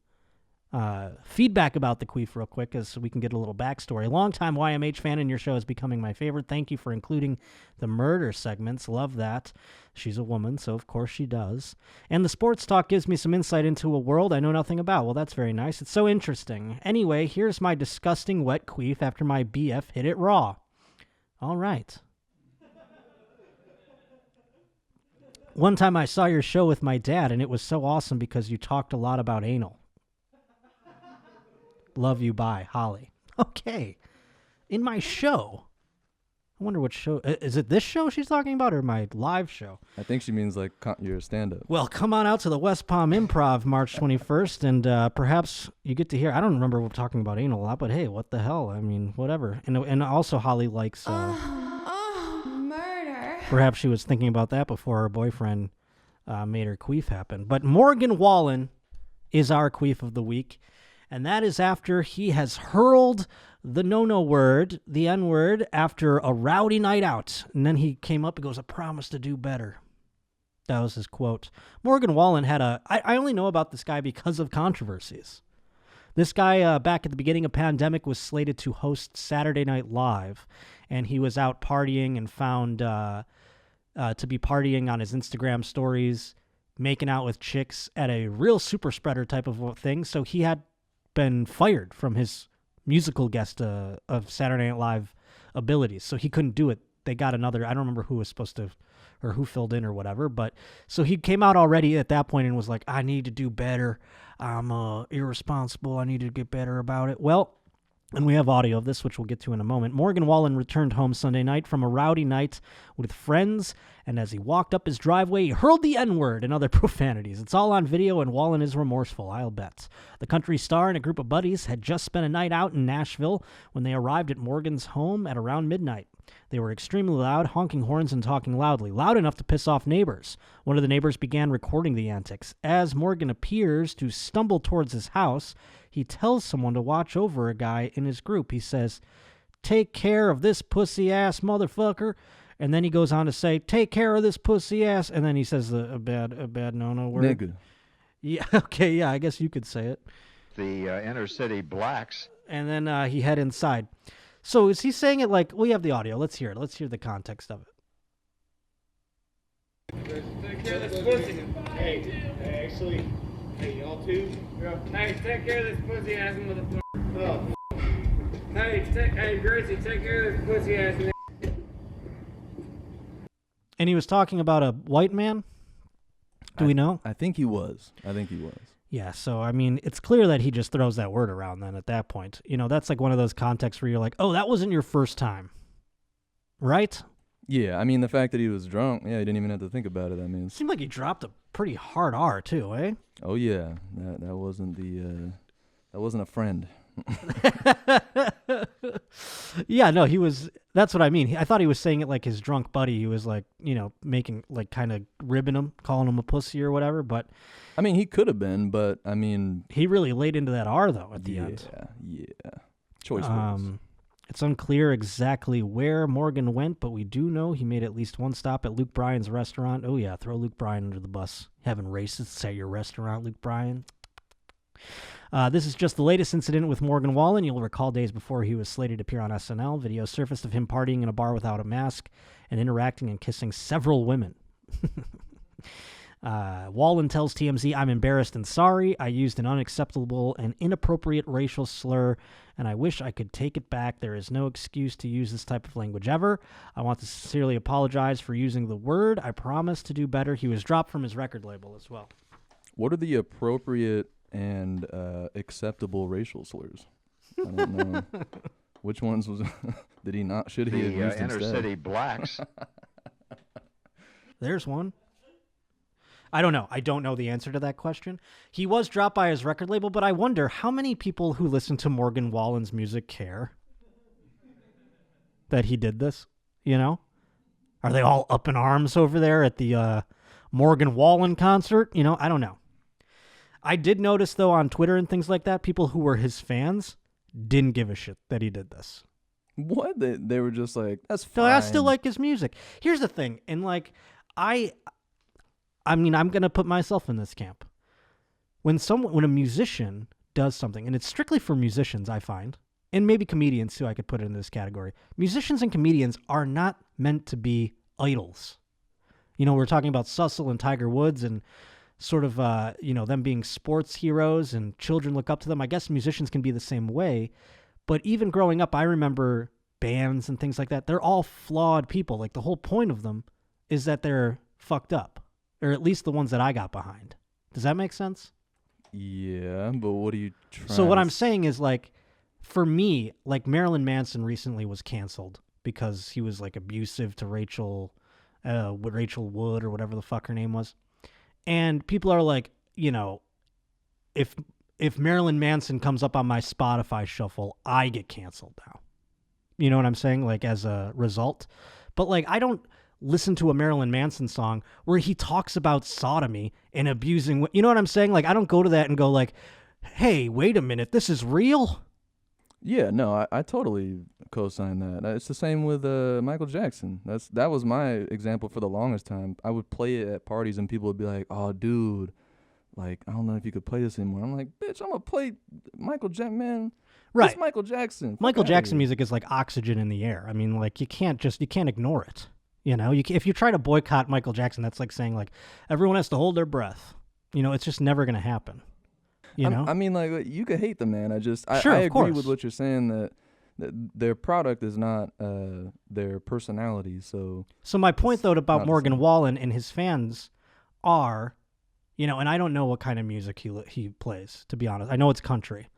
feedback about the queef real quick so we can get a little backstory. Longtime YMH fan, and your show is becoming my favorite. Thank you for including the murder segments. Love that. She's a woman, so of course she does. And the sports talk gives me some insight into a world I know nothing about. Well, that's very nice. It's so interesting. Anyway, here's my disgusting wet queef after my BF hit it raw. All right. One time I saw your show with my dad, and it was so awesome because you talked a lot about anal. Love you, bye, Holly. Okay. In my show. I wonder what show. Is it this show she's talking about or my live show? I think she means like your stand-up. Well, come on out to the West Palm Improv March 21st, and perhaps you get to hear. I don't remember we're talking about anal a lot, but hey, what the hell? I mean, whatever. And also Holly likes. Murder. Perhaps she was thinking about that before her boyfriend made her queef happen. But Morgan Wallen is our queef of the week, and that is after he has hurled the no-no word, the N-word, after a rowdy night out. And then he came up and goes, "I promise to do better." That was his quote. Morgan Wallen had I only know about this guy because of controversies. This guy, back at the beginning of pandemic, was slated to host Saturday Night Live, and he was out partying and found to be partying on his Instagram stories, making out with chicks at a real super spreader type of thing. So he had been fired from his musical guest of Saturday Night Live abilities. So he couldn't do it. They got another, I don't remember who was supposed to, or who filled in or whatever. But so he came out already at that point and was like, "I need to do better. I'm irresponsible. I need to get better about it." Well, and we have audio of this, which we'll get to in a moment. Morgan Wallen returned home Sunday night from a rowdy night with friends, and as he walked up his driveway, he hurled the N-word and other profanities. It's all on video, and Wallen is remorseful, I'll bet. The country star and a group of buddies had just spent a night out in Nashville when they arrived at Morgan's home at around midnight. They were extremely loud, honking horns and talking loudly, loud enough to piss off neighbors. One of the neighbors began recording the antics. As Morgan appears to stumble towards his house, he tells someone to watch over a guy in his group. He says, "Take care of this pussy-ass motherfucker." And then he goes on to say, "Take care of this pussy-ass." And then he says a bad no-no word. Nigga. Yeah, okay, yeah, I guess you could say it. The inner city blacks. And then he head inside. So is he saying it like, we have the audio. Let's hear it. Let's hear the context of it. Take care of this pussy. Hey, actually, hey, y'all too. Hey, take care of this pussy ass motherfucker. Oh. Hey, Gracie, take care of this pussy ass. And he was talking about a white man? Do we know? I think he was. Yeah, so, I mean, it's clear that he just throws that word around then at that point. You know, that's like one of those contexts where you're like, oh, that wasn't your first time. Right? Yeah, I mean, the fact that he was drunk, yeah, he didn't even have to think about it. I mean, It seemed like he dropped a pretty hard R, too, eh? oh yeah, that wasn't that wasn't a friend. Yeah, no, that's what I mean. I thought he was saying it like his drunk buddy. He was like, you know, making, like, kind of ribbing him, calling him a pussy or whatever, but I mean, he could have been, but I mean, he really laid into that R, though, at the end. Yeah. Choice words. It's unclear exactly where Morgan went, but we do know he made at least one stop at Luke Bryan's restaurant. Oh, yeah, throw Luke Bryan under the bus. Having racists at your restaurant, Luke Bryan. This is just the latest incident with Morgan Wallen. You'll recall days before he was slated to appear on SNL. Video surfaced of him partying in a bar without a mask and interacting and kissing several women. Wallen tells TMZ, I'm embarrassed and sorry. I used an unacceptable and inappropriate racial slur, and I wish I could take it back. There is no excuse to use this type of language ever. I want to sincerely apologize for using the word. I promise to do better. He was dropped from his record label as well. What are the appropriate and acceptable racial slurs? I don't know. Which ones was did he not? Should he have The used inner instead? city blacks. There's one. I don't know. I don't know the answer to that question. He was dropped by his record label, but I wonder how many people who listen to Morgan Wallen's music care that he did this, you know? Are they all up in arms over there at the Morgan Wallen concert? You know, I don't know. I did notice, though, on Twitter and things like that, people who were his fans didn't give a shit that he did this. What? They were just like, that's So fine. I still like his music. Here's the thing, and like, I mean, I'm going to put myself in this camp. When a musician does something, and it's strictly for musicians, I find, and maybe comedians too, I could put it in this category. Musicians and comedians are not meant to be idols. You know, we're talking about Sussell and Tiger Woods and sort of, them being sports heroes and children look up to them. I guess musicians can be the same way. But even growing up, I remember bands and things like that. They're all flawed people. Like, the whole point of them is that they're fucked up. Or at least the ones that I got behind. Does that make sense? Yeah, but what are you trying So what to I'm saying is, like, for me, like, Marilyn Manson recently was canceled because he was, like, abusive to Rachel Wood or whatever the fuck her name was. And people are like, you know, if Marilyn Manson comes up on my Spotify shuffle, I get canceled now. You know what I'm saying? Like, as a result. But, like, I don't listen to a Marilyn Manson song where he talks about sodomy and abusing. You know what I'm saying? Like, I don't go to that and go like, hey, wait a minute, this is real? Yeah, no, I totally co-sign that. It's the same with Michael Jackson. That was my example for the longest time. I would play it at parties and people would be like, oh, dude, like, I don't know if you could play this anymore. I'm like, bitch, I'm going to play Michael Jackson, man. Right. It's Michael Jackson. Fuck Michael outta Jackson here. music is like oxygen in the air. I mean, like, you can't ignore it. You know, if you try to boycott Michael Jackson, that's like saying, like, everyone has to hold their breath. You know, it's just never going to happen. You know? I mean, like, you could hate the man. I Sure, I of agree course. with what you're saying that their product is not their personality. So my point, though, not about the Morgan same. Wallen and his fans are, you know, and I don't know what kind of music he plays, to be honest. I know it's country.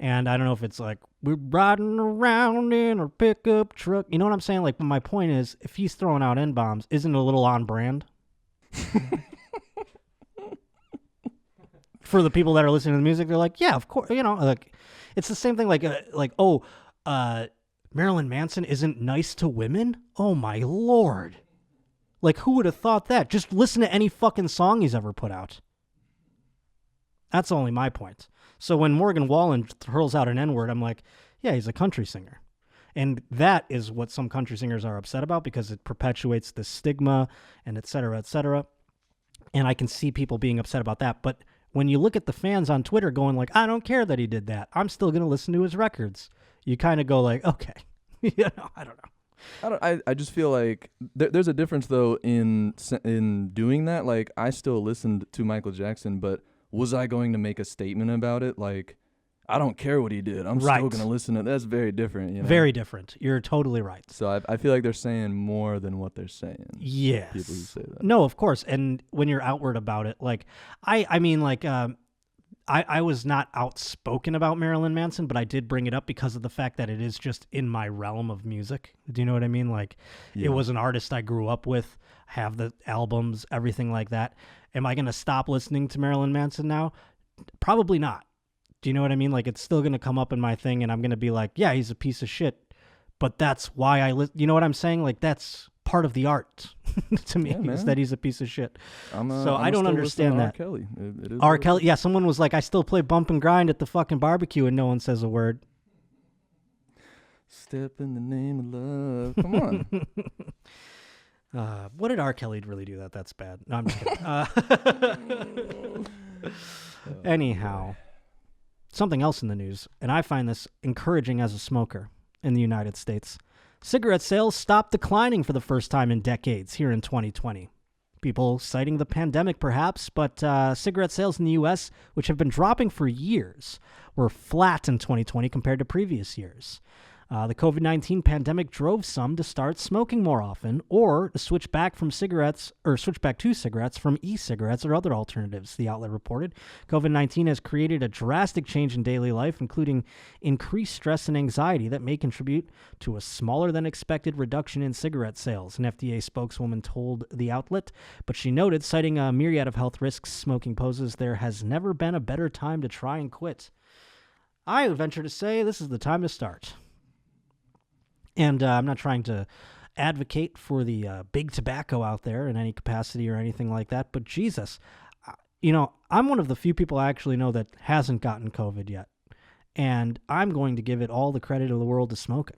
And I don't know if it's like, we're riding around in our pickup truck. You know what I'm saying? Like, my point is, if he's throwing out N-bombs, isn't it a little on brand? For the people that are listening to the music, they're like, yeah, of course. You know, like, it's the same thing. Like, Marilyn Manson isn't nice to women? Oh, my Lord. Like, who would have thought that? Just listen to any fucking song he's ever put out. That's only my point. So when Morgan Wallen hurls out an N-word, I'm like, yeah, he's a country singer. And that is what some country singers are upset about because it perpetuates the stigma and et cetera, et cetera. And I can see people being upset about that. But when you look at the fans on Twitter going like, I don't care that he did that. I'm still going to listen to his records. You kind of go like, okay. You know, I don't know. I just feel like there's a difference, though, in doing that. Like, I still listened to Michael Jackson, but was I going to make a statement about it? Like, I don't care what he did. I'm Right. still going to listen to it. That's very different. You know? Very different. You're totally right. So I feel like they're saying more than what they're saying. Yes. People who say that. No, of course. And when you're outward about it, like, I mean, like, I was not outspoken about Marilyn Manson, but I did bring it up because of the fact that it is just in my realm of music. Do you know what I mean? Like, Yeah. It was an artist I grew up with, have the albums, everything like that. Am I going to stop listening to Marilyn Manson now? Probably not. Do you know what I mean? Like, it's still going to come up in my thing, and I'm going to be like, yeah, he's a piece of shit. But that's why I listen. You know what I'm saying? Like, that's part of the art to me, Yeah, is man. that he's a piece of shit. So I don't understand that. R. Kelly. It is R. what it Kelly, is. yeah, someone was like, I still play Bump and Grind at the fucking barbecue, and no one says a word. Step in the name of love. Come on. What did R. Kelly really do that's bad? No, I'm just kidding. Anyhow, something else in the news, and I find this encouraging as a smoker in the United States. Cigarette sales stopped declining for the first time in decades here in 2020. People citing the pandemic, perhaps, but cigarette sales in the U.S., which have been dropping for years, were flat in 2020 compared to previous years. The COVID-19 pandemic drove some to start smoking more often or to switch back to cigarettes from e-cigarettes or other alternatives, the outlet reported. COVID-19 has created a drastic change in daily life, including increased stress and anxiety that may contribute to a smaller than expected reduction in cigarette sales, an FDA spokeswoman told the outlet. But she noted, citing a myriad of health risks smoking poses, there has never been a better time to try and quit. I would venture to say this is the time to start. And I'm not trying to advocate for the big tobacco out there in any capacity or anything like that, but Jesus, I'm one of the few people I actually know that hasn't gotten COVID yet, and I'm going to give it all the credit in the world to smoking.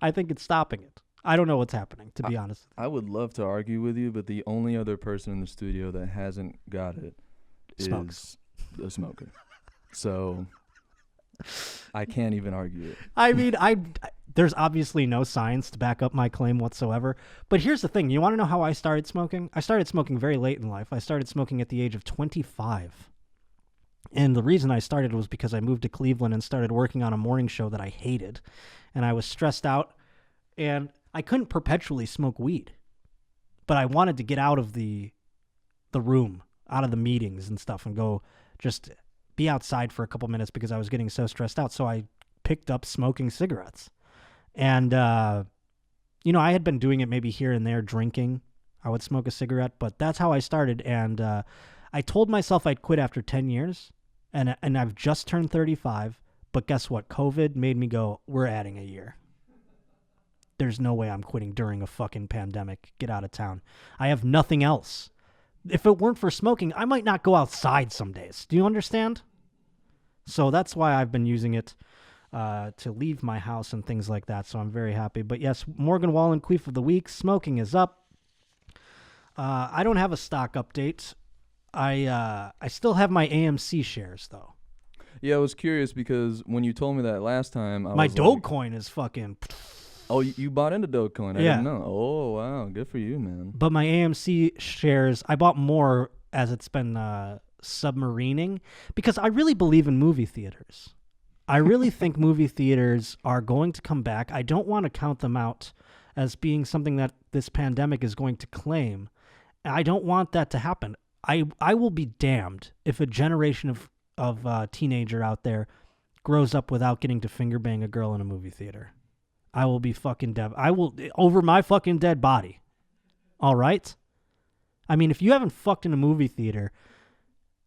I think it's stopping it. I don't know what's happening, to be honest. I would love to argue with you, but the only other person in the studio that hasn't got it is a smoker. So I can't even argue it. I mean, there's obviously no science to back up my claim whatsoever. But here's the thing. You want to know how I started smoking? I started smoking very late in life. I started smoking at the age of 25. And the reason I started was because I moved to Cleveland and started working on a morning show that I hated. And I was stressed out. And I couldn't perpetually smoke weed. But I wanted to get out of the room, out of the meetings and stuff, and go just be outside for a couple minutes because I was getting so stressed out. So I picked up smoking cigarettes. And, I had been doing it maybe here and there, drinking. I would smoke a cigarette, but that's how I started. And I told myself I'd quit after 10 years, and I've just turned 35. But guess what? COVID made me go, we're adding a year. There's no way I'm quitting during a fucking pandemic. Get out of town. I have nothing else. If it weren't for smoking, I might not go outside some days. Do you understand? So that's why I've been using it to leave my house and things like that. So I'm very happy. But yes, Morgan Wallen Queef of the Week. Smoking is up. I don't have a stock update. I still have my AMC shares, though. Yeah, I was curious because when you told me that last time, my Dogecoin is fucking... Oh, you bought into Dogecoin. I didn't know. Oh, wow. Good for you, man. But my AMC shares, I bought more as it's been submarining because I really believe in movie theaters. I really think movie theaters are going to come back. I don't want to count them out as being something that this pandemic is going to claim. I don't want that to happen. I will be damned if a generation of teenager out there grows up without getting to finger bang a girl in a movie theater. I will be fucking dead. I will, over my fucking dead body. All right? I mean, if you haven't fucked in a movie theater,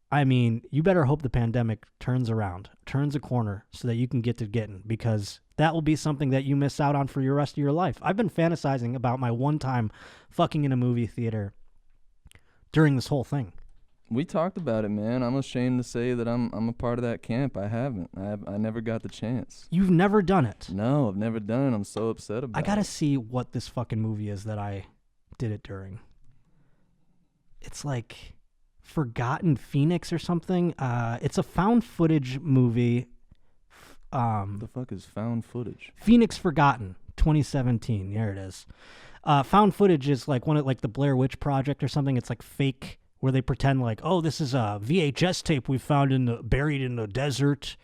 I mean, you better hope the pandemic turns around, turns a corner so that you can get to getting, because that will be something that you miss out on for your rest of your life. I've been fantasizing about my one time fucking in a movie theater during this whole thing. We talked about it, man. I'm ashamed to say that I'm a part of that camp. I haven't. I never got the chance. You've never done it? No, I've never done it. I'm so upset about it. I gotta see what this fucking movie is that I did it during. It's like Forgotten Phoenix or something. It's a found footage movie. The fuck is found footage? Phoenix Forgotten, 2017. There it is. Found footage is like the Blair Witch Project or something. It's like fake, where they pretend like, oh, this is a VHS tape we found buried in the desert,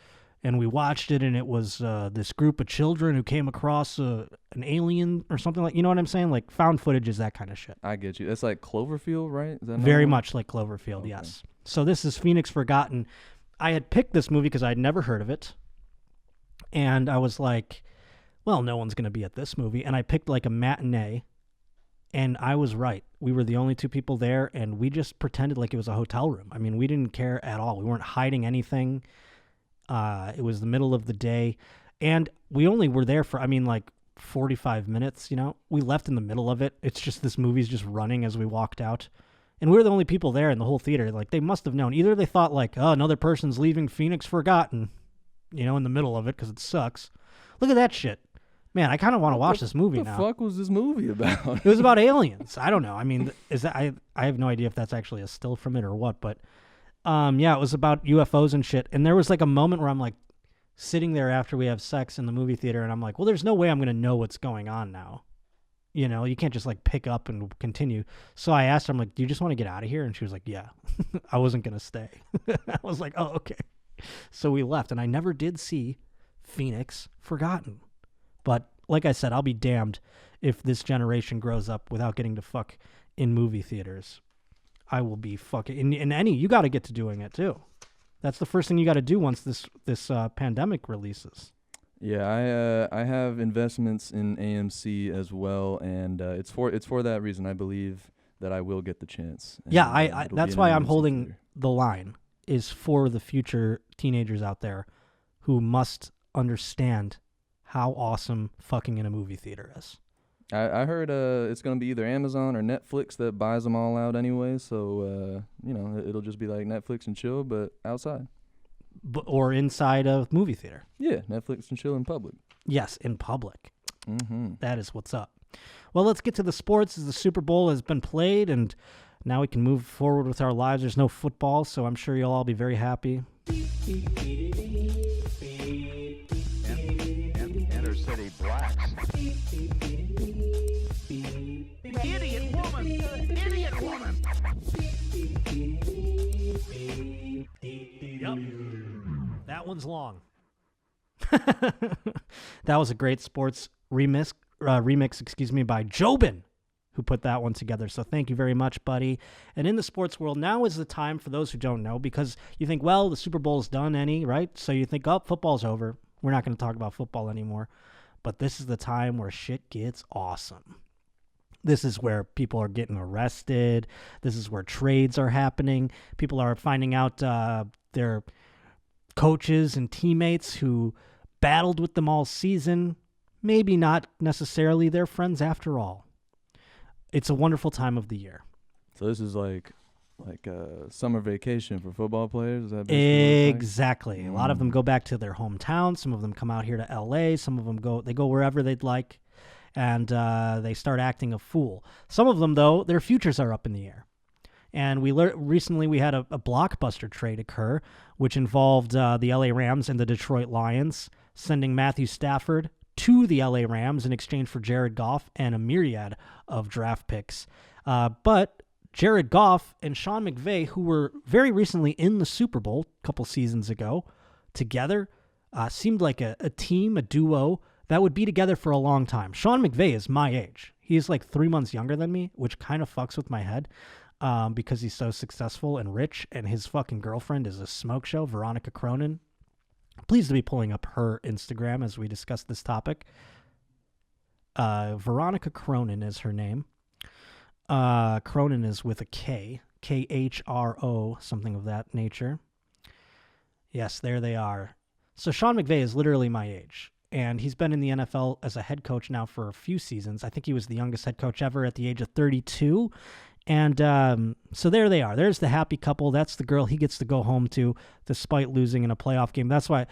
and we watched it, and it was this group of children who came across an alien or something like. You know what I'm saying? Like found footage is that kind of shit. I get you. That's like Cloverfield, right? Is that very much like Cloverfield? Okay. Yes. So this is Phoenix Forgotten. I had picked this movie because I'd never heard of it, and I was like, well, no one's gonna be at this movie, and I picked like a matinee. And I was right. We were the only two people there, and we just pretended like it was a hotel room. I mean, we didn't care at all. We weren't hiding anything. It was the middle of the day, and we only were there for, 45 minutes, We left in the middle of it. It's just this movie's just running as we walked out. And we were the only people there in the whole theater. Like, they must have known. Either they thought, like, oh, another person's leaving Phoenix Forgotten, in the middle of it because it sucks. Look at that shit. Man, I kind of want to watch this movie now. What the fuck was this movie about? It was about aliens. I don't know. I mean, I have no idea if that's actually a still from it or what, but yeah, it was about UFOs and shit. And there was like a moment where I'm like sitting there after we have sex in the movie theater, and I'm like, well, there's no way I'm going to know what's going on now. You know, you can't just like pick up and continue. So I asked her, I'm like, do you just want to get out of here? And she was like, yeah. I wasn't going to stay. I was like, oh, okay. So we left, and I never did see Phoenix Forgotten. But like I said, I'll be damned if this generation grows up without getting to fuck in movie theaters. I will be fucking... And Enny, you got to get to doing it, too. That's the first thing you got to do once this pandemic releases. Yeah, I have investments in AMC as well, and it's for that reason I believe that I will get the chance. And, yeah, I that's why I'm holding theater. the line, is for the future teenagers out there who must understand how awesome fucking in a movie theater is. I heard it's going to be either Amazon or Netflix that buys them all out anyway, so it'll just be like Netflix and chill, but outside. Or inside a movie theater. Yeah, Netflix and chill in public. Yes, in public. Mm-hmm. That is what's up. Well, let's get to the sports as the Super Bowl has been played, and now we can move forward with our lives. There's no football, so I'm sure you'll all be very happy. Inner city blacks. Idiot woman! Idiot woman! Yep. That one's long. That was a great sports remix, by Jobin, who put that one together. So thank you very much, buddy. And in the sports world, now is the time for those who don't know, because you think, well, the Super Bowl is done, Enny, right? So you think, oh, football's over. We're not going to talk about football anymore. But this is the time where shit gets awesome. This is where people are getting arrested. This is where trades are happening. People are finding out their coaches and teammates who battled with them all season, maybe not necessarily their friends after all. It's a wonderful time of the year. So this is like a summer vacation for football players? Is that basically what it's like? Exactly. A lot of them go back to their hometown. Some of them come out here to LA. Some of them go wherever they'd like. And they start acting a fool. Some of them, though, their futures are up in the air. And recently we had a blockbuster trade occur, which involved the LA Rams and the Detroit Lions sending Matthew Stafford to the LA Rams in exchange for Jared Goff and a myriad of draft picks. But Jared Goff and Sean McVay, who were very recently in the Super Bowl a couple seasons ago, together, seemed like a team, a duo, that would be together for a long time. Sean McVay is my age. He's like 3 months younger than me, which kind of fucks with my head because he's so successful and rich, and his fucking girlfriend is a smoke show, Veronica Cronin. Pleased to be pulling up her Instagram as we discuss this topic. Veronica Cronin is her name. Cronin is with a K. Khro, something of that nature. Yes, there they are. So Sean McVay is literally my age. And he's been in the NFL as a head coach now for a few seasons. I think he was the youngest head coach ever at the age of 32. And so there they are. There's the happy couple. That's the girl he gets to go home to despite losing in a playoff game. That's why,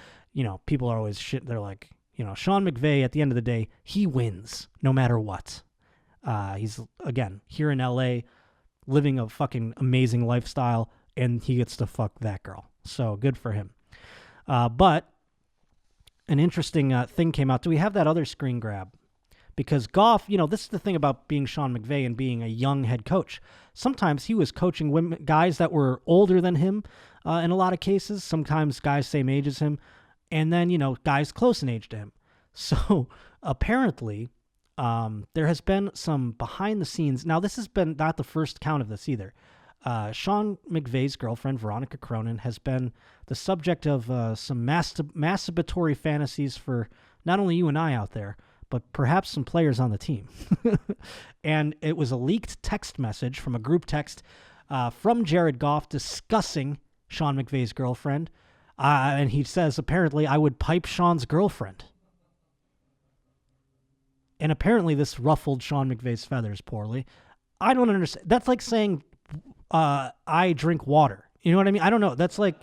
people are always shit. They're like, Sean McVay, at the end of the day, he wins no matter what. He's, again, here in LA, living a fucking amazing lifestyle, and he gets to fuck that girl. So good for him. But an interesting thing came out. Do we have that other screen grab? Because Goff, this is the thing about being Sean McVay and being a young head coach. Sometimes he was coaching guys that were older than him in a lot of cases. Sometimes guys same age as him. And then, guys close in age to him. So apparently there has been some behind the scenes. Now, this has been not the first count of this either. Sean McVay's girlfriend, Veronica Cronin, has been the subject of some masturbatory fantasies for not only you and I out there, but perhaps some players on the team. And it was a leaked text message from a group text from Jared Goff discussing Sean McVay's girlfriend. And he says, apparently, I would pipe Sean's girlfriend. And apparently this ruffled Sean McVay's feathers poorly. I don't understand. That's like saying... I drink water. You know what I mean? I don't know. That's like,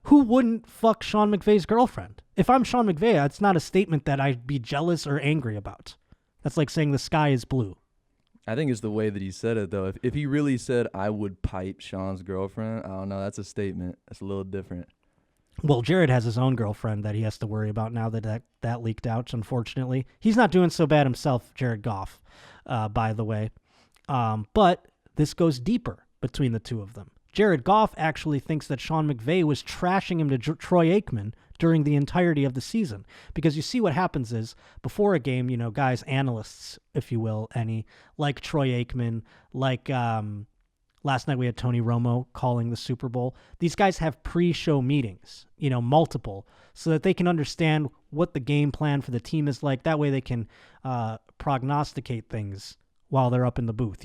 who wouldn't fuck Sean McVay's girlfriend? If I'm Sean McVay, it's not a statement that I'd be jealous or angry about. That's like saying the sky is blue. I think it's the way that he said it, though. If he really said, I would pipe Sean's girlfriend, I don't know. That's a statement. That's a little different. Well, Jared has his own girlfriend that he has to worry about now that leaked out, unfortunately. He's not doing so bad himself, Jared Goff, by the way. But this goes deeper between the two of them. Jared Goff actually thinks that Sean McVay was trashing him to Troy Aikman during the entirety of the season. Because you see what happens is, before a game, guys, analysts, if you will, Enny, like Troy Aikman, like last night we had Tony Romo calling the Super Bowl. These guys have pre-show meetings, multiple, so that they can understand what the game plan for the team is like. That way they can prognosticate things while they're up in the booth,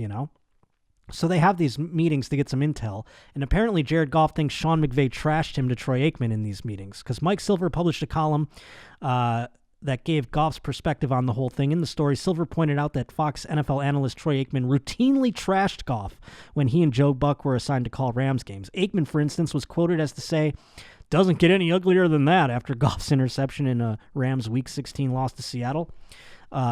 So they have these meetings to get some intel, and apparently Jared Goff thinks Sean McVay trashed him to Troy Aikman in these meetings, because Mike Silver published a column that gave Goff's perspective on the whole thing. In the story, Silver pointed out that Fox NFL analyst Troy Aikman routinely trashed Goff when he and Joe Buck were assigned to call Rams games. Aikman, for instance, was quoted as to say, "Doesn't get any uglier than that," after Goff's interception in a Rams Week 16 loss to Seattle.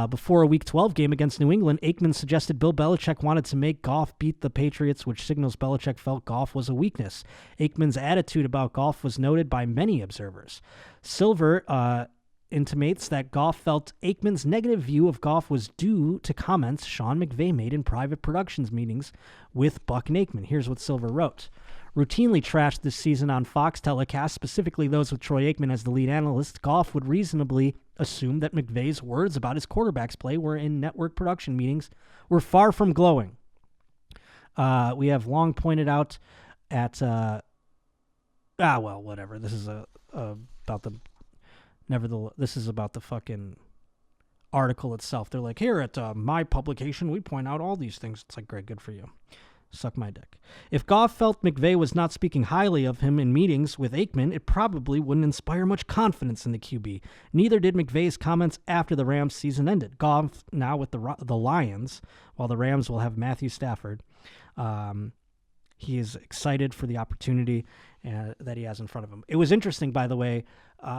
Before a Week 12 game against New England, Aikman suggested Bill Belichick wanted to make Goff beat the Patriots, which signals Belichick felt Goff was a weakness. Aikman's attitude about Goff was noted by many observers. Silver intimates that Goff felt Aikman's negative view of Goff was due to comments Sean McVay made in private productions meetings with Buck and Aikman. Here's what Silver wrote. Routinely trashed this season on Fox telecasts, specifically those with Troy Aikman as the lead analyst, Goff would reasonably assume that McVay's words about his quarterback's play were in network production meetings were far from glowing. We have long pointed out at whatever. This is about the this is about the fucking article itself. They're like, here at my publication, we point out all these things. It's like, great, good for you. Suck my dick. If Goff felt McVay was not speaking highly of him in meetings with Aikman, it probably wouldn't inspire much confidence in the QB. Neither did McVay's comments after the Rams season ended. Goff now with the Lions, while the Rams will have Matthew Stafford. He is excited for the opportunity that he has in front of him. It was interesting, by the way,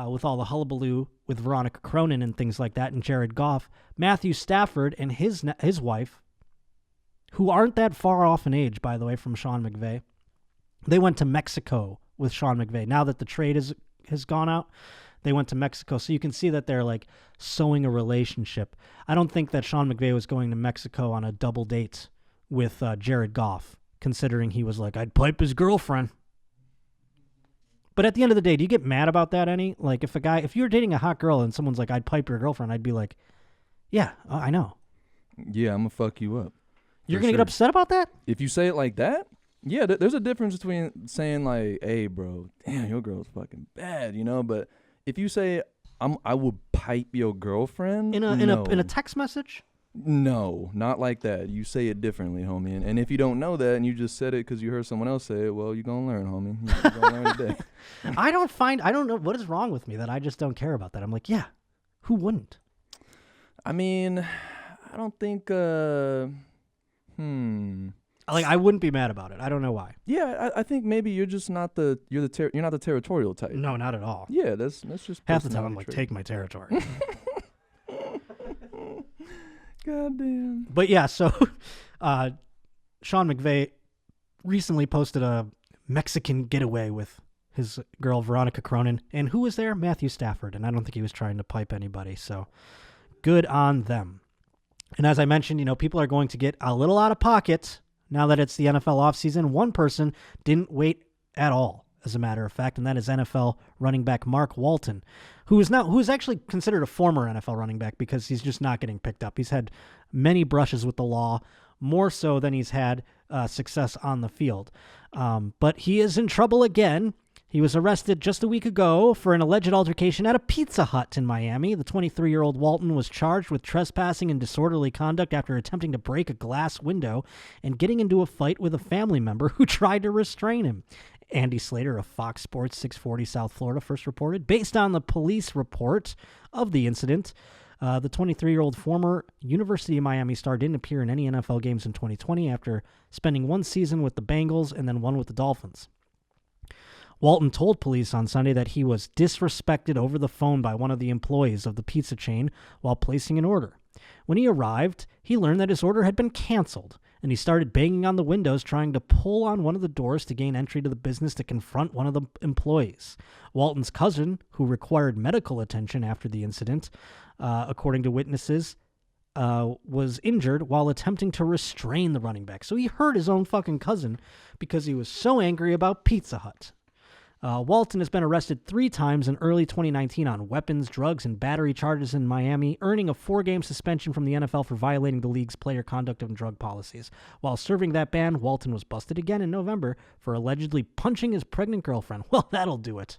with all the hullabaloo with Veronica Cronin and things like that and Jared Goff, Matthew Stafford and his wife, who aren't that far off in age, by the way, from Sean McVay, they went to Mexico with Sean McVay. Now that the trade has gone out, they went to Mexico. So you can see that they're like sowing a relationship. I don't think that Sean McVay was going to Mexico on a double date with Jared Goff, considering he was like, I'd pipe his girlfriend. But at the end of the day, do you get mad about that, Enny? Like, if you're dating a hot girl and someone's like, I'd pipe your girlfriend, I'd be like, yeah, I know. Yeah, I'm going to fuck you up. You're going to get upset about that? If you say it like that, yeah, there's a difference between saying like, hey, bro, damn, your girl's fucking bad, But if you say, I will pipe your girlfriend. In a text message? No, not like that. You say it differently, homie. And if you don't know that and you just said it because you heard someone else say it, well, you're going to learn, homie. You're going to learn today. I don't know what is wrong with me that I just don't care about that. I'm like, yeah, who wouldn't? I mean, I don't think, Like, I wouldn't be mad about it. I don't know why. Yeah, I think maybe you're just not you're not the territorial type. No, not at all. Yeah, that's just half the time I'm like, take my territory. Goddamn. But yeah, so Sean McVay recently posted a Mexican getaway with his girl Veronica Cronin, and who was there? Matthew Stafford, and I don't think he was trying to pipe anybody. So good on them. And as I mentioned, people are going to get a little out of pocket now that it's the NFL offseason. One person didn't wait at all, as a matter of fact, and that is NFL running back Mark Walton, who is actually considered a former NFL running back because he's just not getting picked up. He's had many brushes with the law, more so than he's had success on the field. But he is in trouble again. He was arrested just a week ago for an alleged altercation at a Pizza Hut in Miami. The 23-year-old Walton was charged with trespassing and disorderly conduct after attempting to break a glass window and getting into a fight with a family member who tried to restrain him. Andy Slater of Fox Sports 640 South Florida first reported. Based on the police report of the incident, the 23-year-old former University of Miami star didn't appear in any NFL games in 2020 after spending one season with the Bengals and then one with the Dolphins. Walton told police on Sunday that he was disrespected over the phone by one of the employees of the pizza chain while placing an order. When he arrived, he learned that his order had been canceled and he started banging on the windows, trying to pull on one of the doors to gain entry to the business to confront one of the employees. Walton's cousin, who required medical attention after the incident, according to witnesses, was injured while attempting to restrain the running back. So he hurt his own fucking cousin because he was so angry about Pizza Hut. Walton has been arrested 3 times in early 2019 on weapons, drugs, and battery charges in Miami, earning a 4-game suspension from the NFL for violating the league's player conduct and drug policies. While serving that ban, Walton was busted again in November for allegedly punching his pregnant girlfriend. Well, that'll do it.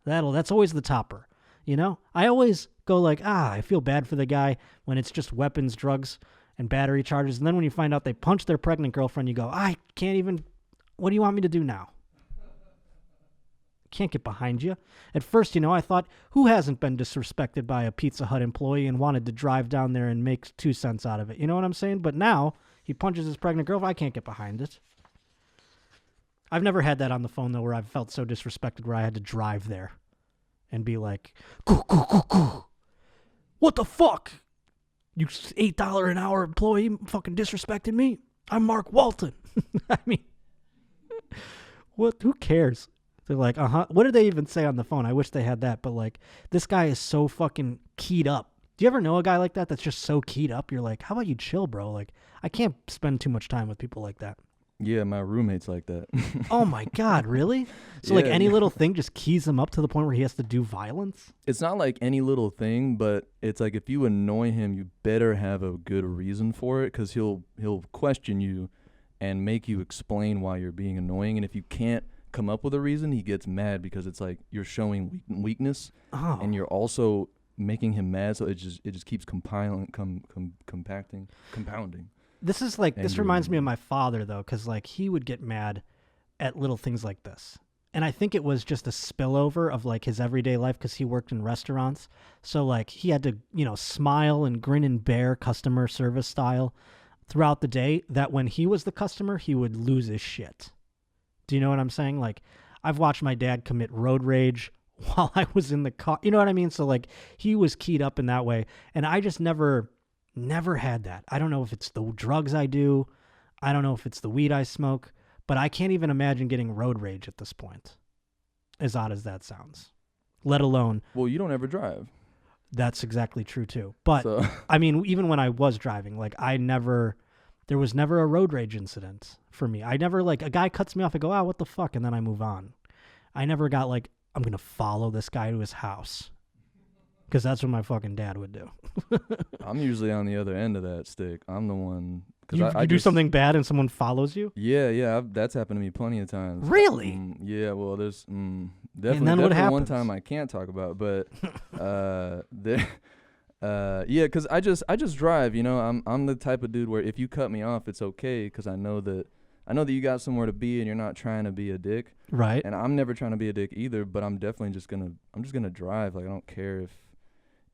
That's always the topper. You know, I always go like, I feel bad for the guy when it's just weapons, drugs, and battery charges. And then when you find out they punched their pregnant girlfriend, you go, I can't even, what do you want me to do now? Can't get behind you. At first, you know, I thought, who hasn't been disrespected by a Pizza Hut employee and wanted to drive down there and make 2 cents out of it? You know what I'm saying? But now, he punches his pregnant girlfriend. I can't get behind it. I've never had that on the phone, though, where I've felt so disrespected where I had to drive there and be like, what the fuck? You $8 an hour employee fucking disrespected me? I'm Mark Walton. I mean, what? Who cares? They're like, What did they even say on the phone? I wish they had that, but like, this guy is so fucking keyed up. Do you ever know a guy like that that's just so keyed up? You're like, how about you chill, bro? Like, I can't spend too much time with people like that. Yeah, my roommate's like that. Oh my God, really? So like any little thing just keys him up to the point where he has to do violence? It's not like any little thing, but it's like if you annoy him, you better have a good reason for it, because he'll question you and make you explain why you're being annoying. And if you can't come up with a reason, he gets mad, because it's like you're showing weakness, and you're also making him mad, so it just keeps compounding. This is like, this reminds me of my father, though, because like he would get mad at little things like this. And I think it was just a spillover of like his everyday life, because he worked in restaurants. So like he had to, you know, smile and grin and bear customer service style throughout the day, that when he was the customer, he would lose his shit. Do you know what I'm saying? Like, I've watched my dad commit road rage while I was in the car. You know what I mean? So like he was keyed up in that way. And I just never had that. I don't know if it's the drugs I do. I don't know if it's the weed I smoke, but I can't even imagine getting road rage at this point, as odd as that sounds, let alone. Well, you don't ever drive. That's exactly true too. But I mean, even when I was driving, like there was never a road rage incident for me. I never, like, a guy cuts me off, I go, what the fuck? And then I move on. I never got like, I'm going to follow this guy to his house, because that's what my fucking dad would do. I'm usually on the other end of that stick. I'm the one. You do something bad and someone folloes you? Yeah, that's happened to me plenty of times. Really? Yeah, well, there's definitely, and then what happens? One time I can't talk about, but yeah, because I just drive. You know, I'm the type of dude where if you cut me off, it's okay, because I know that you got somewhere to be and you're not trying to be a dick. Right. And I'm never trying to be a dick either, but I'm definitely just gonna drive. Like, I don't care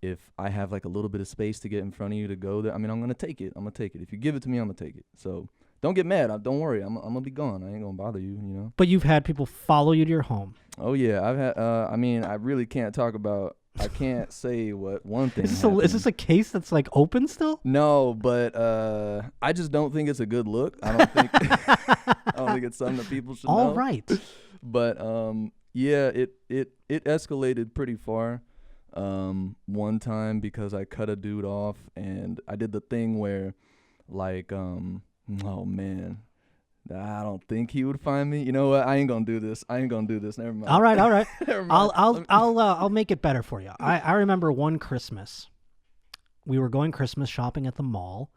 if I have like a little bit of space to get in front of you to go there. I mean, I'm gonna take it. If you give it to me, I'm gonna take it. So don't get mad. Don't worry. I'm gonna be gone. I ain't gonna bother you. You know. But you've had people follow you to your home. Oh yeah, I've had. I mean, I really can't talk about. I can't say what one thing. Is this a case that's like open still? No, but I just don't think it's a good look. I don't think. I don't think it's something that people should know. All right. But yeah, it escalated pretty far. One time, because I cut a dude off, and I did the thing where, like, oh man, I don't think he would find me. You know what? I ain't gonna do this. Never mind. All right. Never mind. I'll make it better for you. I remember one Christmas, we were going Christmas shopping at the mall,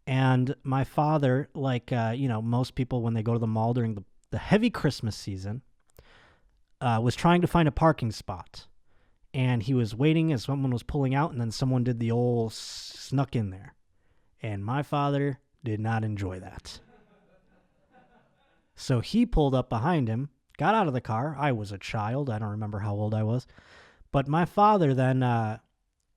and my father, like, most people when they go to the mall during the heavy Christmas season, was trying to find a parking spot. And he was waiting as someone was pulling out, and then someone did the old snuck in there. And my father did not enjoy that. So he pulled up behind him, got out of the car. I was a child. I don't remember how old I was. But my father then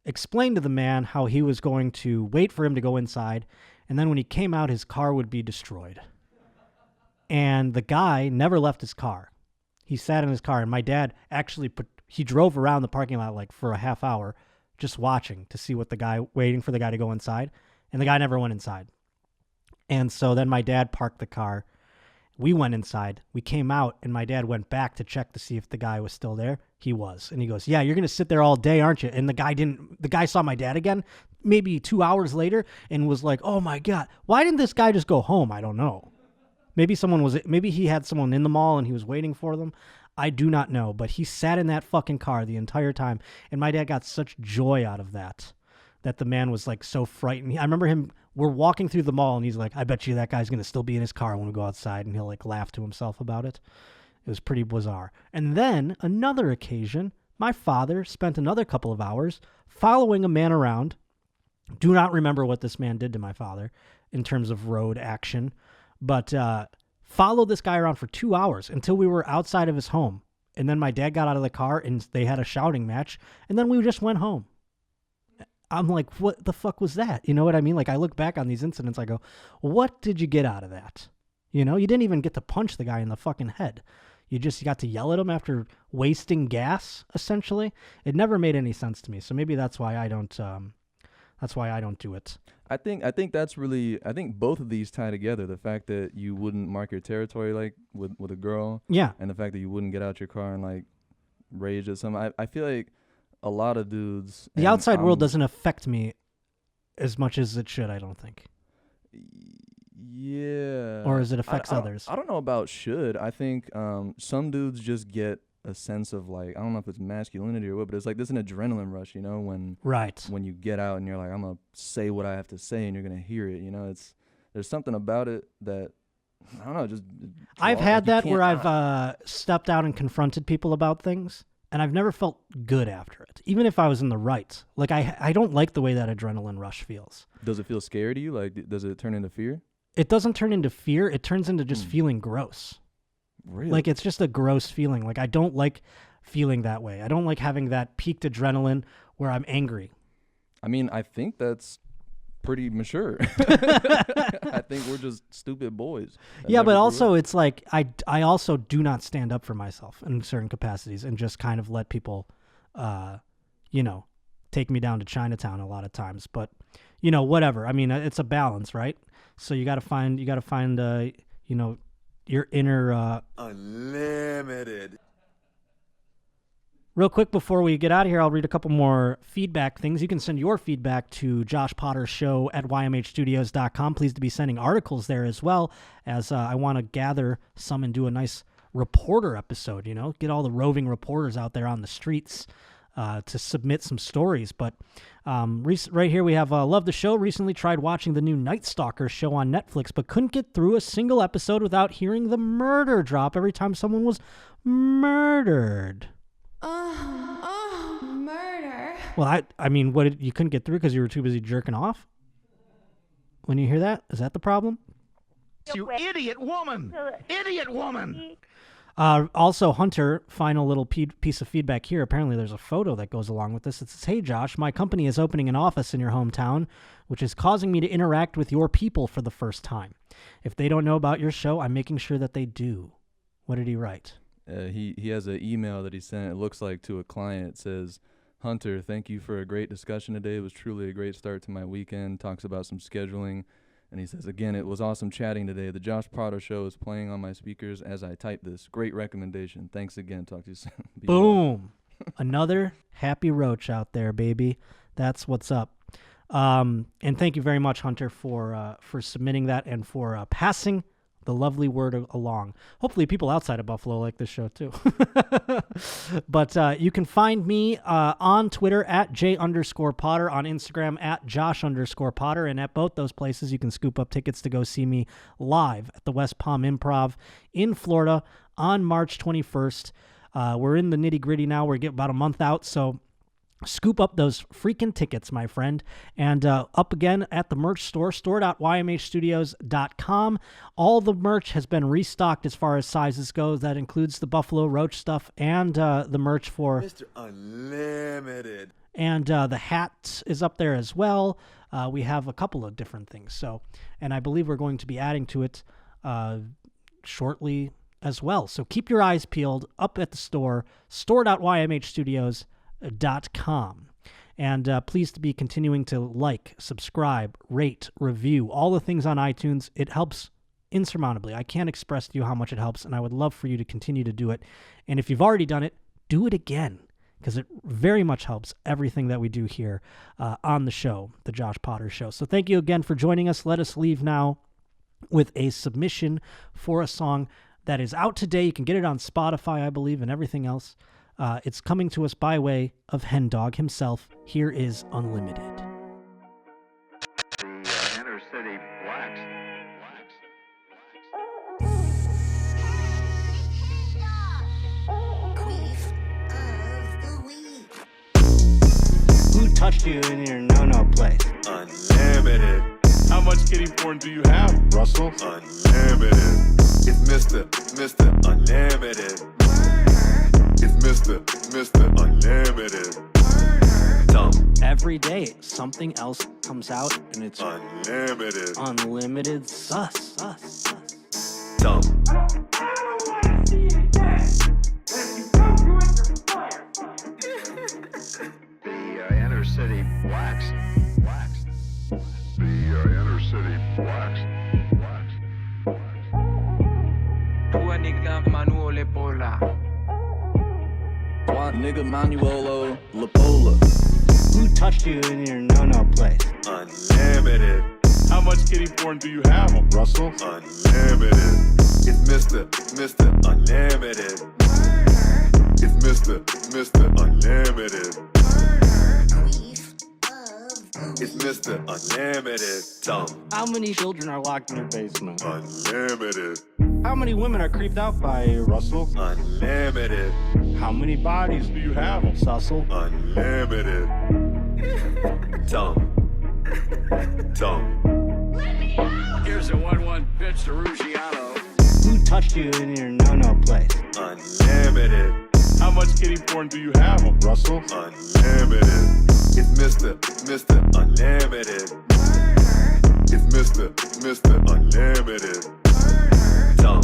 explained to the man how he was going to wait for him to go inside, and then when he came out, his car would be destroyed. And the guy never left his car. He sat in his car, and my dad actually he drove around the parking lot like for a half hour just watching to see waiting for the guy to go inside. And the guy never went inside. And so then my dad parked the car. We went inside. We came out, and my dad went back to check to see if the guy was still there. He was. And he goes, yeah, you're going to sit there all day, aren't you? And the guy saw my dad again maybe 2 hours later and was like, oh, my God, why didn't this guy just go home? I don't know. Maybe he had someone in the mall and he was waiting for them. I do not know, but he sat in that fucking car the entire time. And my dad got such joy out of that the man was like so frightened. I remember we're walking through the mall and he's like, I bet you that guy's going to still be in his car when we go outside, and he'll like laugh to himself about it. It was pretty bizarre. And then another occasion, my father spent another couple of hours following a man around. Do not remember what this man did to my father in terms of road action, but followed this guy around for 2 hours until we were outside of his home. And then my dad got out of the car and they had a shouting match, and then we just went home. I'm like, what the fuck was that? You know what I mean? Like, I look back on these incidents, I go, what did you get out of that? You know, you didn't even get to punch the guy in the fucking head. You just got to yell at him after wasting gas, essentially. It never made any sense to me. So maybe that's why I don't do it. I think that's really, I think both of these tie together. The fact that you wouldn't mark your territory like with a girl. Yeah. And the fact that you wouldn't get out your car and like rage at someone. I feel like a lot of dudes. The outside world doesn't affect me as much as it should, I don't think. Yeah. Or as it affects others. I don't know about should. I think some dudes just get a sense of like, I don't know if it's masculinity or what, but it's like this an adrenaline rush, you know, when you get out and you're like, I'm gonna say what I have to say and you're gonna hear it, you know. There's something about it that I don't know, just I've had that where I've stepped out and confronted people about things, and I've never felt good after it, even if I was in the right. Like I don't like the way that adrenaline rush feels. Does it feel scary to you? Like, does it turn into fear? It doesn't turn into fear. It turns into just feeling gross. Really? Like, it's just a gross feeling. Like, I don't like feeling that way. I don't like having that peaked adrenaline where I'm angry. I mean, I think that's pretty mature. I think we're just stupid boys. Yeah, but also it's like I also do not stand up for myself in certain capacities and just kind of let people, take me down to Chinatown a lot of times. But, whatever. I mean, it's a balance, right? So you got to find, your inner Unlimited. Real quick before we get out of here, I'll read a couple more feedback things. You can send your feedback to Josh Potter Show at ymhstudios.com. Please to be sending articles there as well, as I want to gather some and do a nice reporter episode, get all the roving reporters out there on the streets to submit some stories. But right here we have Love the Show. Recently tried watching the new Night Stalker show on Netflix, but couldn't get through a single episode without hearing the murder drop every time someone was murdered. Murder. Well, I mean, you couldn't get through because you were too busy jerking off? When you hear that? Is that the problem? You idiot woman! Idiot woman! Also, Hunter, final little piece of feedback here. Apparently there's a photo that goes along with this. It says, hey, Josh, my company is opening an office in your hometown, which is causing me to interact with your people for the first time. If they don't know about your show, I'm making sure that they do. What did he write? He has an email that he sent, it looks like, to a client. It says, Hunter, thank you for a great discussion today. It was truly a great start to my weekend. Talks about some scheduling. And he says, again, it was awesome chatting today. The Josh Potter Show is playing on my speakers as I type this. Great recommendation. Thanks again. Talk to you soon. Boom. Another happy roach out there, baby. That's what's up. And thank you very much, Hunter, for submitting that and for passing the lovely word along. Hopefully people outside of Buffalo like this show too. But you can find me on Twitter at J_Potter, on Instagram at Josh_Potter, and at both those places you can scoop up tickets to go see me live at the West Palm Improv in Florida on March 21st. We're in the nitty-gritty now. We're getting about a month out, so scoop up those freaking tickets, my friend. And up again at the merch store, store.ymhstudios.com. All the merch has been restocked as far as sizes goes. That includes the Buffalo Roach stuff and the merch for Mr. Unlimited. And the hat is up there as well. We have a couple of different things. So, and I believe we're going to be adding to it shortly as well. So keep your eyes peeled up at the store, store.ymhstudios.com. And please be continuing to like, subscribe, rate, review, all the things on iTunes. It helps insurmountably. I can't express to you how much it helps, and I would love for you to continue to do it. And if you've already done it, do it again, because it very much helps everything that we do here on the show, The Josh Potter Show. So thank you again for joining us. Let us leave now with a submission for a song that is out today. You can get it on Spotify, I believe, and everything else. It's coming to us by way of Hen Dog himself. Here is Unlimited. The inner city blacks. Queef of the week. Who touched you in your no-no place? Unlimited. How much kitty porn do you have, Russell? Unlimited. It's Mr. Unlimited. It's Mr. Unlimited. Dumb. Every day, something else comes out, and it's Unlimited. unlimited sus. Dumb. The inner city blacks. The inner city blacks. Swat nigga Manuelo Lapola. Who touched you in your no-no place? Unlimited. How much kitty porn do you have, Russell? Unlimited. It's Mr. Unlimited. It's Mr. Unlimited. It's Mr. Unlimited. Dumb. How many children are locked in their basement? Unlimited. How many women are creeped out by Russell? Unlimited. How many bodies do you have? Sussell? Unlimited. Dumb. Here's a 1-1 pitch to Ruggiano. Who touched you in your no-no place? Unlimited. How much kitty porn do you have, Russell? Unlimited. It's Mr. Unlimited. It's Mr. Unlimited. Dumb.